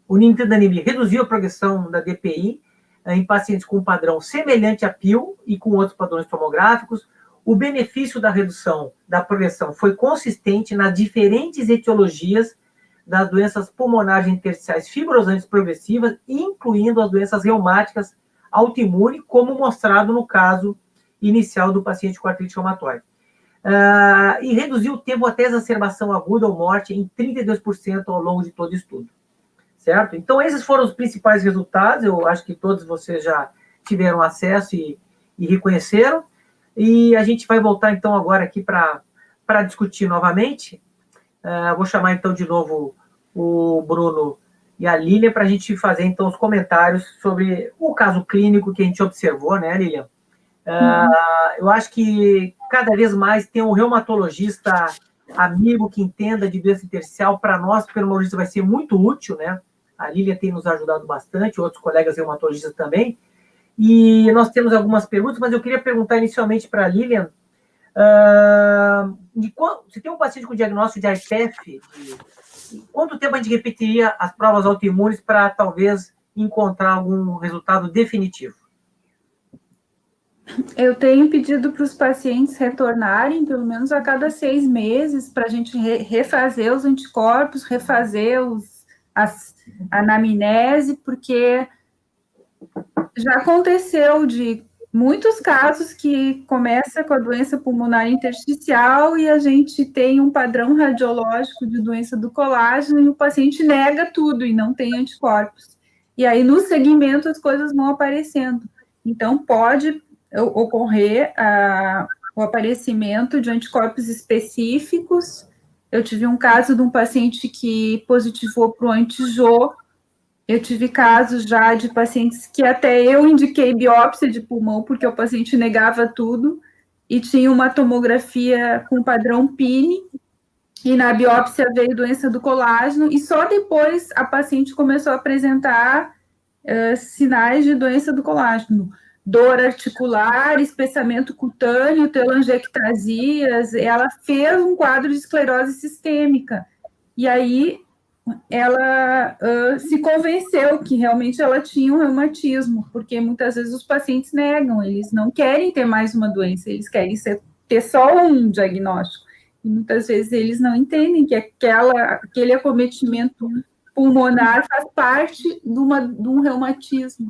O nintedanib reduziu a progressão da DPI em pacientes com padrão semelhante a PIL e com outros padrões tomográficos. O benefício da redução da progressão foi consistente nas diferentes etiologias das doenças pulmonares intersticiais fibrosantes progressivas, incluindo as doenças reumáticas autoimunes, como mostrado no caso inicial do paciente com artrite reumatoide. E reduziu o tempo até exacerbação aguda ou morte em 32% ao longo de todo o estudo. Certo? Então, esses foram os principais resultados. Eu acho que todos vocês já tiveram acesso e reconheceram. E a gente vai voltar, então, agora aqui para discutir novamente. Vou chamar, então, de novo o Bruno e a Lilian para a gente fazer, então, os comentários sobre o caso clínico que a gente observou, né, Lilian? Eu acho que cada vez mais tem um reumatologista amigo que entenda de doença intersticial. Para nós, pneumologistas, vai ser muito útil, né? A Lilian tem nos ajudado bastante, outros colegas reumatologistas também. E nós temos algumas perguntas, mas eu queria perguntar inicialmente para a Lilian, se tem um paciente com diagnóstico de IPF, quanto tempo a gente repetiria as provas autoimunes para talvez encontrar algum resultado definitivo? Eu tenho pedido para os pacientes retornarem pelo menos a cada 6 meses para a gente refazer os anticorpos, refazer a anamnese, porque já aconteceu de muitos casos que começa com a doença pulmonar intersticial e a gente tem um padrão radiológico de doença do colágeno e o paciente nega tudo e não tem anticorpos. E aí, no segmento, as coisas vão aparecendo. Então, pode ocorrer o aparecimento de anticorpos específicos. Eu tive um caso de um paciente que positivou para o anti-JO. Eu tive casos já de pacientes que até eu indiquei biópsia de pulmão, porque o paciente negava tudo, e tinha uma tomografia com padrão PINE, e na biópsia veio doença do colágeno, e só depois a paciente começou a apresentar sinais de doença do colágeno. Dor articular, espessamento cutâneo, telangiectasias, ela fez um quadro de esclerose sistêmica. E aí ela se convenceu que realmente ela tinha um reumatismo, porque muitas vezes os pacientes negam, eles não querem ter mais uma doença, eles querem ter só um diagnóstico. E muitas vezes eles não entendem que aquele acometimento pulmonar faz parte de um reumatismo.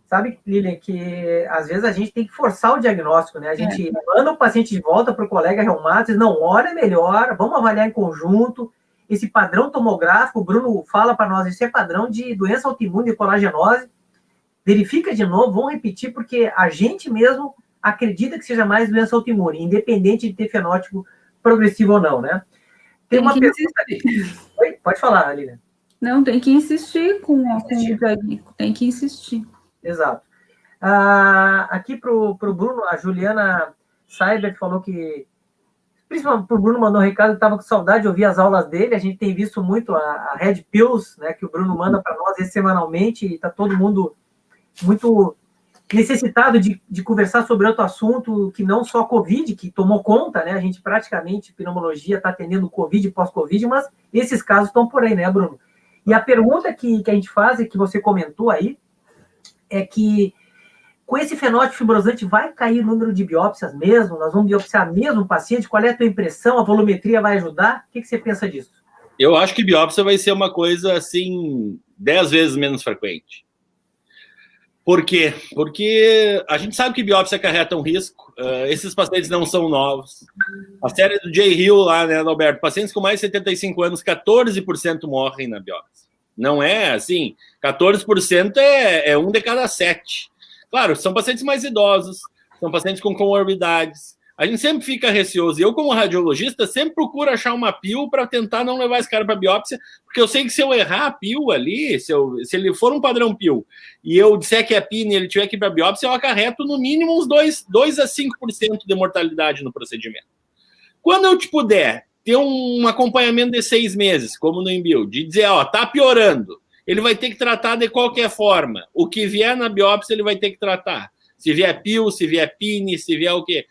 Sabe, Lilian, que às vezes a gente tem que forçar o diagnóstico, né? A gente manda o paciente de volta para o colega reumático, não, olha melhor, vamos avaliar em conjunto. Esse padrão tomográfico, o Bruno fala para nós, isso é padrão de doença autoimune, de colagenose. Verifica de novo, vamos repetir, porque a gente mesmo acredita que seja mais doença autoimune, independente de ter fenótipo progressivo ou não, né? Tem uma pergunta... Oi? Pode falar, Lilian. Não, tem que insistir com o diagnóstico, tem que insistir. Exato. Aqui para o Bruno, a Juliana Seibert falou que principalmente o Bruno mandou um recado, estava com saudade de ouvir as aulas dele, a gente tem visto muito a Red Pills, né, que o Bruno manda para nós semanalmente, e está todo mundo muito necessitado de conversar sobre outro assunto que não só Covid, que tomou conta, né, a gente praticamente, pneumologia, está atendendo Covid e pós-Covid, mas esses casos estão por aí, né, Bruno? E a pergunta que a gente faz, e que você comentou aí, é que com esse fenótipo fibrosante vai cair o número de biópsias mesmo? Nós vamos biopsiar mesmo o paciente? Qual é a tua impressão? A volumetria vai ajudar? O que você pensa disso? Eu acho que biópsia vai ser uma coisa, assim, 10 vezes menos frequente. Por quê? Porque a gente sabe que biópsia acarreta um risco. Esses pacientes não são novos. A série do Jay Hill lá, né, Alberto? Pacientes com mais de 75 anos, 14% morrem na biópsia. Não é assim, 14% é 1 de cada 7. Claro, são pacientes mais idosos, são pacientes com comorbidades. A gente sempre fica receoso. E eu, como radiologista, sempre procuro achar uma PIL para tentar não levar esse cara para biópsia, porque eu sei que se eu errar a PIL ali, se ele for um padrão PIL, e eu disser que é PIN e ele tiver que ir para biópsia, eu acarreto no mínimo uns 2 a 5% de mortalidade no procedimento. Quando eu puder ter um acompanhamento de 6 meses, como no INBIL, de dizer, ó, tá piorando, ele vai ter que tratar de qualquer forma. O que vier na biópsia, ele vai ter que tratar. Se vier PIL, se vier PIN, se vier o quê?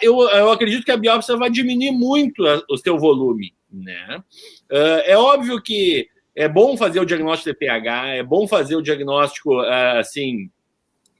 Eu acredito que a biópsia vai diminuir muito o seu volume, né? É óbvio que é bom fazer o diagnóstico de pH, é bom fazer o diagnóstico, assim,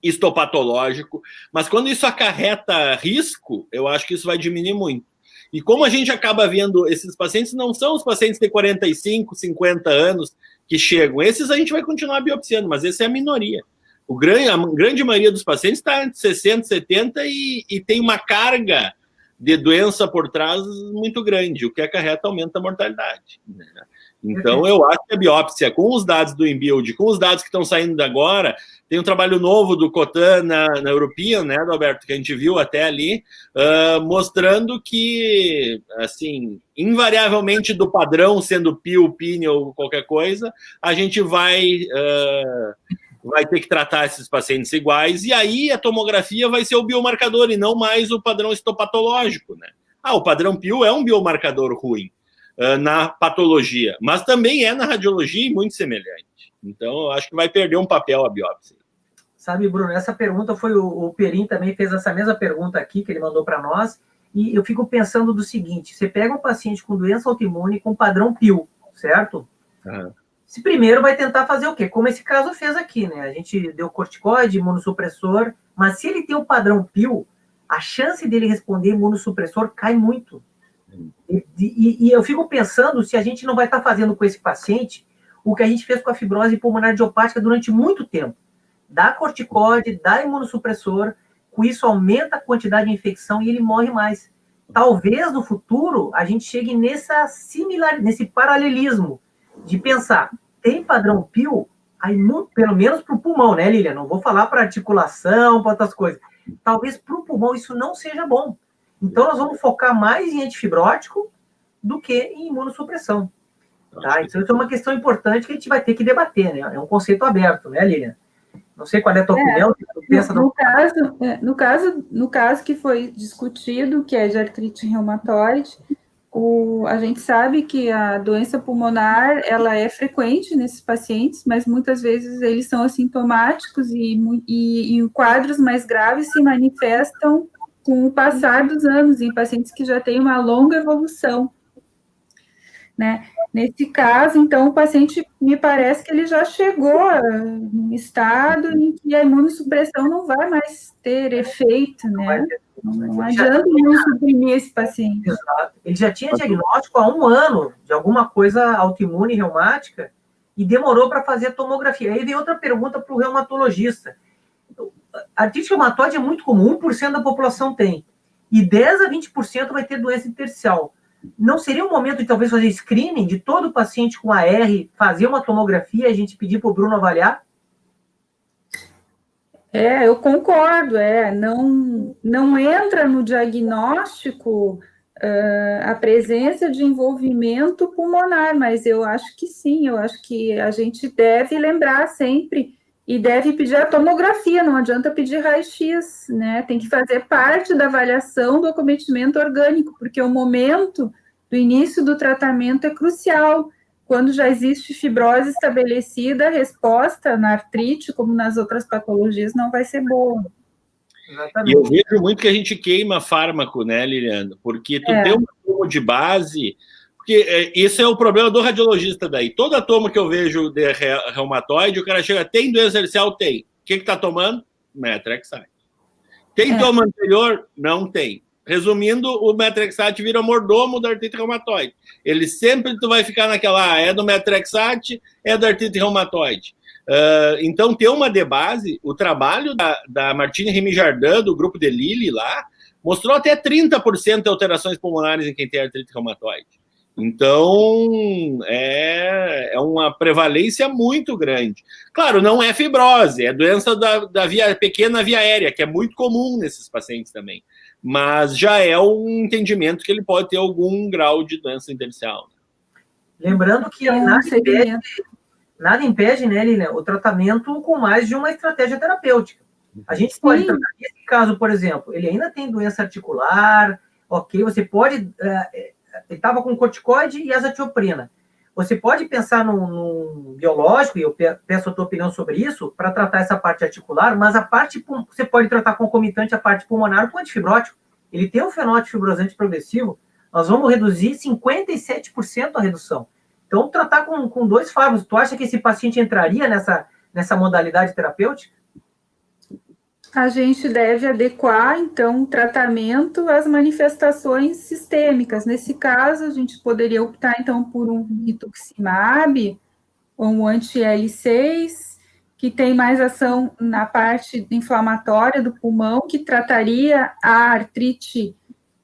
histopatológico, mas quando isso acarreta risco, eu acho que isso vai diminuir muito. E como a gente acaba vendo, esses pacientes não são os pacientes de 45, 50 anos que chegam. Esses a gente vai continuar biopsiando, mas essa é a minoria. A grande maioria dos pacientes está entre 60 e 70 e tem uma carga de doença por trás muito grande, o que acarreta aumenta a mortalidade, né? Então, eu acho que a biópsia, com os dados do INBuild, com os dados que estão saindo agora, tem um trabalho novo do Cotan na European, né, Roberto, que a gente viu até ali, mostrando que, assim, invariavelmente do padrão, sendo PIL, PIN ou qualquer coisa, a gente vai ter que tratar esses pacientes iguais, e aí a tomografia vai ser o biomarcador e não mais o padrão histopatológico, né? O padrão PIL é um biomarcador ruim na patologia, mas também é na radiologia e muito semelhante. Então, eu acho que vai perder um papel a biópsia. Sabe, Bruno, essa pergunta foi o Perim também fez essa mesma pergunta aqui, que ele mandou para nós, e eu fico pensando do seguinte, você pega um paciente com doença autoimune com padrão PIL, certo? Uhum. Esse primeiro vai tentar fazer o quê? Como esse caso fez aqui, né? A gente deu corticoide, imunossupressor, mas se ele tem o padrão PIL, a chance dele responder imunossupressor cai muito. E eu fico pensando se a gente não vai estar fazendo com esse paciente o que a gente fez com a fibrose pulmonar idiopática durante muito tempo. Dá corticoide, dá imunossupressor, com isso aumenta a quantidade de infecção e ele morre mais. Talvez no futuro a gente chegue nesse paralelismo de pensar, tem padrão PIL, aí, pelo menos para o pulmão, né, Lilian? Não vou falar para articulação, para outras coisas. Talvez para o pulmão isso não seja bom. Então, nós vamos focar mais em antifibrótico do que em imunossupressão. Tá? Então, isso é uma questão importante que a gente vai ter que debater, né? É um conceito aberto, né, Lilian? Não sei qual é a tua opinião. No caso que foi discutido, que é de artrite reumatoide, a gente sabe que a doença pulmonar, ela é frequente nesses pacientes, mas muitas vezes eles são assintomáticos e em quadros mais graves se manifestam com o passar dos anos, em pacientes que já têm uma longa evolução, né? Nesse caso, então, o paciente, me parece que ele já chegou num estado em que a imunossupressão não vai mais ter efeito, né? Não adianta não suprimir esse paciente. Exato. Ele já tinha diagnóstico há 1 ano de alguma coisa autoimune reumática e demorou para fazer a tomografia. Aí vem outra pergunta para o reumatologista. A artrite reumatoide é muito comum, 1% da população tem. E 10 a 20% vai ter doença intersticial. Não seria um momento de talvez fazer screening de todo paciente com AR, fazer uma tomografia e a gente pedir para o Bruno avaliar? Eu concordo, não entra no diagnóstico a presença de envolvimento pulmonar, mas eu acho que sim, eu acho que a gente deve lembrar sempre e deve pedir a tomografia, não adianta pedir raio-x, né? Tem que fazer parte da avaliação do acometimento orgânico, porque o momento do início do tratamento é crucial. Quando já existe fibrose estabelecida, a resposta na artrite, como nas outras patologias, não vai ser boa. Exatamente. E eu vejo muito que a gente queima fármaco, né, Liliana? Porque tu tem uma tomo de base, porque esse é o problema do radiologista daí. Toda tomo que eu vejo de reumatoide, o cara chega, tem doença arterial? Tem. O que tá tomando? Methotrexate. Tem toma anterior? Não tem. Resumindo, o Methotrexate vira mordomo da artrite reumatoide. Ele sempre tu vai ficar naquela, é do Methotrexate, é da artrite reumatoide. Então, ter uma de base, o trabalho da Martine Remy-Jardin, do grupo de Lille lá, mostrou até 30% de alterações pulmonares em quem tem artrite reumatoide. Então, é uma prevalência muito grande. Claro, não é fibrose, é doença da pequena via aérea, que é muito comum nesses pacientes também. Mas já é um entendimento que ele pode ter algum grau de doença intersticial. Lembrando que nada impede, né, Lilian, o tratamento com mais de uma estratégia terapêutica. A gente pode tratar, nesse caso, por exemplo, ele ainda tem doença articular, ok, você pode, ele estava com corticoide e azatioprina. Você pode pensar num biológico, e eu peço a tua opinião sobre isso, para tratar essa parte articular, mas a parte, você pode tratar concomitante a parte pulmonar com antifibrótico. Ele tem um fenótipo fibrosante progressivo, nós vamos reduzir 57% a redução. Então, tratar com 2 fármacos, tu acha que esse paciente entraria nessa modalidade terapêutica? A gente deve adequar, então, o tratamento às manifestações sistêmicas. Nesse caso, a gente poderia optar, então, por um rituximab ou um anti-L6, que tem mais ação na parte inflamatória do pulmão, que trataria a artrite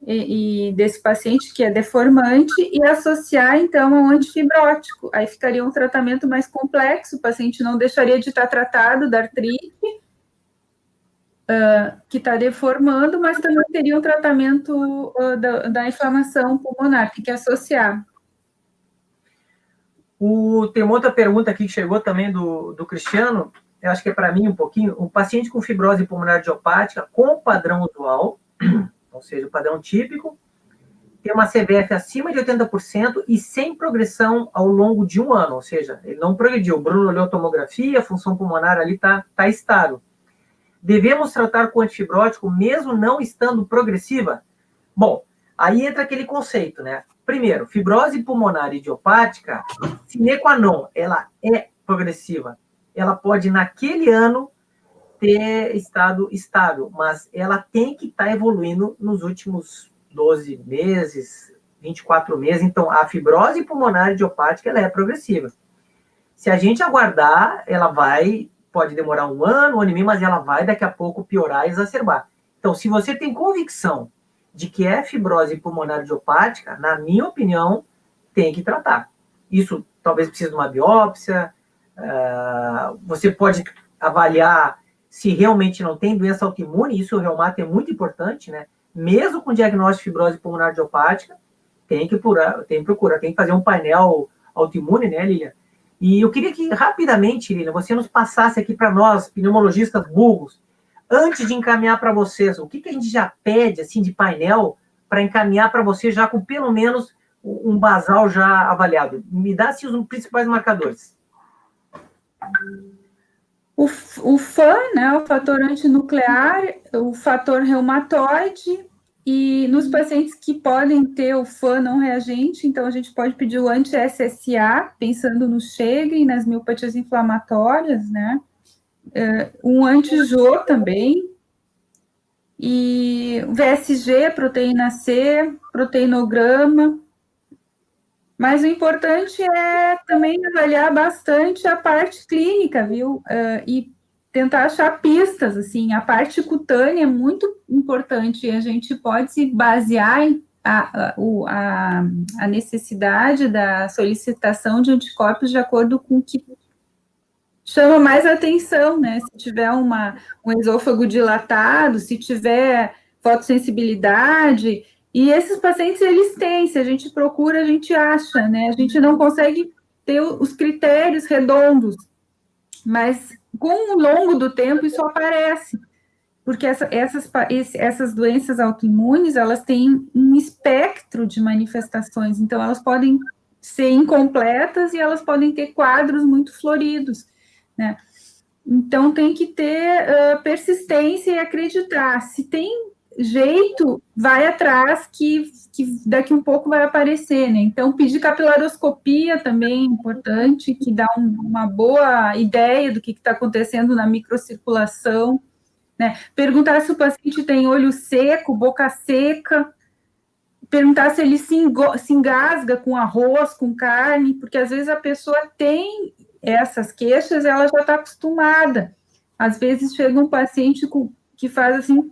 e desse paciente que é deformante e associar, então, a um antifibrótico. Aí ficaria um tratamento mais complexo, o paciente não deixaria de estar tratado da artrite, que está deformando, mas também teria um tratamento da inflamação pulmonar, tem que associar. Tem uma outra pergunta aqui que chegou também do Cristiano, eu acho que é para mim um pouquinho, um paciente com fibrose pulmonar idiopática com padrão usual, ou seja, o padrão típico, tem uma CVF acima de 80% e sem progressão ao longo de 1 ano, ou seja, ele não progrediu. O Bruno olhou a tomografia, a função pulmonar ali está estável. Devemos tratar com antifibrótico mesmo não estando progressiva? Bom, aí entra aquele conceito, né? Primeiro, fibrose pulmonar idiopática, sine qua non, ela é progressiva. Ela pode, naquele ano, ter estado estável, mas ela tem que estar evoluindo nos últimos 12 meses, 24 meses. Então, a fibrose pulmonar idiopática, ela é progressiva. Se a gente aguardar, ela pode demorar 1 ano, 1 ano e meio, mas ela vai daqui a pouco piorar e exacerbar. Então, se você tem convicção de que é fibrose pulmonar idiopática, na minha opinião, tem que tratar. Isso talvez precise de uma biópsia, você pode avaliar se realmente não tem doença autoimune, isso o reumato é muito importante, né? Mesmo com diagnóstico de fibrose pulmonar idiopática, tem que procurar, tem que fazer um painel autoimune, né, Lilian? E eu queria que, rapidamente, Lilian, você nos passasse aqui para nós, pneumologistas burros, antes de encaminhar para vocês, o que a gente já pede, assim, de painel, para encaminhar para vocês já com, pelo menos, um basal já avaliado? Me dá, assim, os principais marcadores. O FAN, né, o fator antinuclear, o fator reumatoide, e nos pacientes que podem ter o FAN não reagente, então a gente pode pedir o anti-SSA, pensando no Sjögren e nas miopatias inflamatórias, né, um anti-JO também, e VSG, proteína C, proteinograma. Mas o importante é também avaliar bastante a parte clínica, viu? E tentar achar pistas, assim. A parte cutânea é muito importante. A gente pode se basear em a necessidade da solicitação de anticorpos de acordo com o que chama mais atenção, né? Se tiver um esôfago dilatado, se tiver fotossensibilidade. E esses pacientes, eles têm, se a gente procura, a gente acha, né? A gente não consegue ter os critérios redondos, mas com o longo do tempo, isso aparece. Porque essas doenças autoimunes, elas têm um espectro de manifestações, então elas podem ser incompletas e elas podem ter quadros muito floridos, né? Então tem que ter persistência e acreditar. Se tem jeito, vai atrás que daqui um pouco vai aparecer, né? Então pedir capilaroscopia também é importante, que dá uma boa ideia do que está acontecendo na microcirculação, né? Perguntar se o paciente tem olho seco, boca seca, perguntar se ele se engasga com arroz, com carne, porque às vezes a pessoa tem essas queixas, ela já está acostumada. Às vezes chega um paciente que faz assim,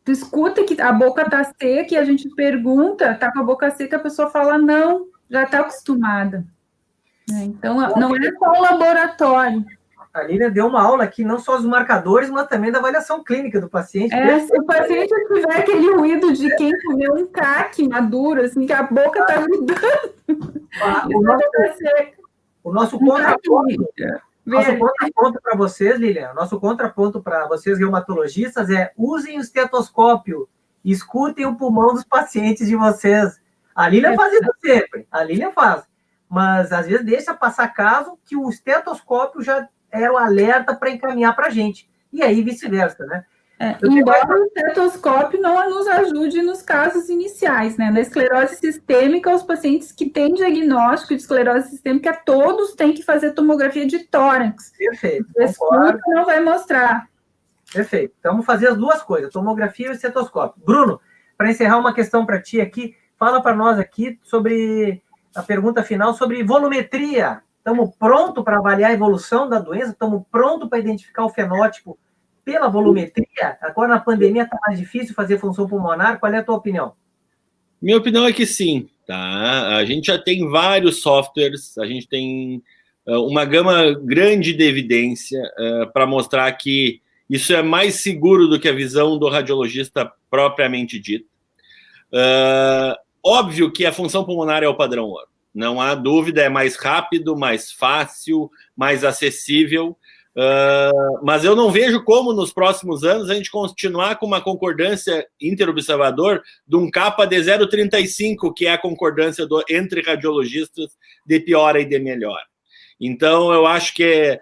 tu escuta que a boca está seca e a gente pergunta, está com a boca seca, a pessoa fala não, já está acostumada. Então, não é só o laboratório. A Lília deu uma aula aqui, não só dos marcadores, mas também da avaliação clínica do paciente. Se o paciente tiver aquele ruído de quem comeu um caque maduro, assim, que a boca está grudando. O nosso contraponto para vocês, Lília, nosso contraponto para vocês reumatologistas é: usem o estetoscópio, escutem o pulmão dos pacientes de vocês. A Lília faz isso sempre, a Lília faz. Mas, às vezes, deixa passar caso que o estetoscópio já era o alerta para encaminhar para a gente. E aí, vice-versa, né? Embora o estetoscópio não nos ajude nos casos iniciais, né? Na esclerose sistêmica, os pacientes que têm diagnóstico de esclerose sistêmica, todos têm que fazer tomografia de tórax. Perfeito. O escudo não vai mostrar. Perfeito. Então, vamos fazer as duas coisas, tomografia e estetoscópio. Bruno, para encerrar uma questão para ti aqui, fala para nós aqui sobre a pergunta final sobre volumetria. Estamos prontos para avaliar a evolução da doença? Estamos prontos para identificar o fenótipo pela volumetria? Agora, na pandemia, está mais difícil fazer função pulmonar. Qual é a tua opinião? Minha opinião é que sim, tá? A gente já tem vários softwares, a gente tem uma gama grande de evidência para mostrar que isso é mais seguro do que a visão do radiologista propriamente dita. Óbvio que a função pulmonar é o padrão ouro. Não há dúvida, é mais rápido, mais fácil, mais acessível. Mas eu não vejo como nos próximos anos a gente continuar com uma concordância interobservador de um capa de 0,35, que é a concordância entre radiologistas de piora e de melhora. Então, eu acho que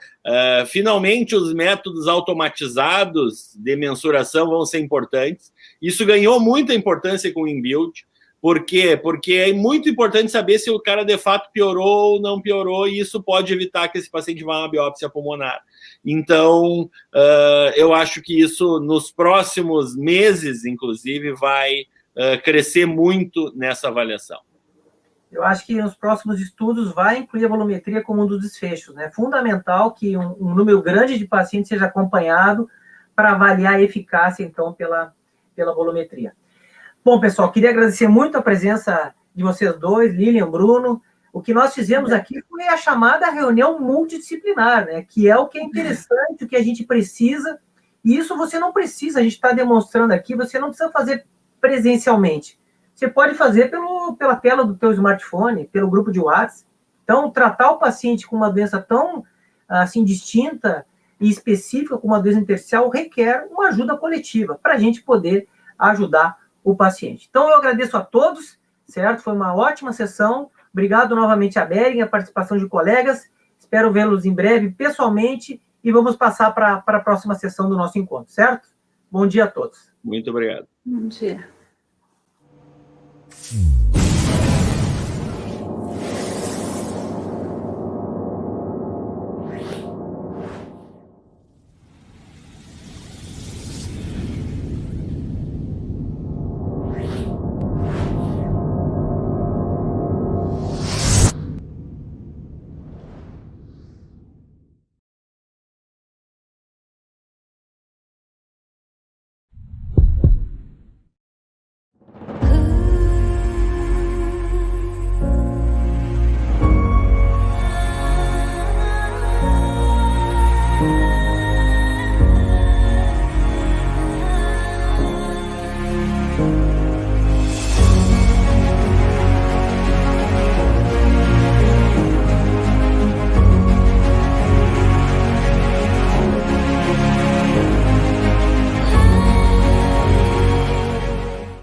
finalmente os métodos automatizados de mensuração vão ser importantes. Isso ganhou muita importância com o InBuild. Por quê? Porque é muito importante saber se o cara de fato piorou ou não piorou, e isso pode evitar que esse paciente vá a uma biópsia pulmonar. Então, eu acho que isso nos próximos meses, inclusive, vai crescer muito nessa avaliação. Eu acho que nos próximos estudos vai incluir a volumetria como um dos desfechos, né? Fundamental que um número grande de pacientes seja acompanhado para avaliar a eficácia, então, pela volumetria. Bom, pessoal, queria agradecer muito a presença de vocês dois, Lilian, Bruno. O que nós fizemos aqui foi a chamada reunião multidisciplinar, né? Que é o que é interessante, o que a gente precisa. E isso você não precisa, a gente está demonstrando aqui, você não precisa fazer presencialmente. Você pode fazer pela tela do teu smartphone, pelo grupo de WhatsApp. Então, tratar o paciente com uma doença tão assim, distinta e específica como uma doença intersticial requer uma ajuda coletiva para a gente poder ajudar o paciente. Então, eu agradeço a todos, certo? Foi uma ótima sessão. Obrigado novamente a Bering, a participação de colegas. Espero vê-los em breve pessoalmente e vamos passar para a próxima sessão do nosso encontro, certo? Bom dia a todos. Muito obrigado. Bom dia.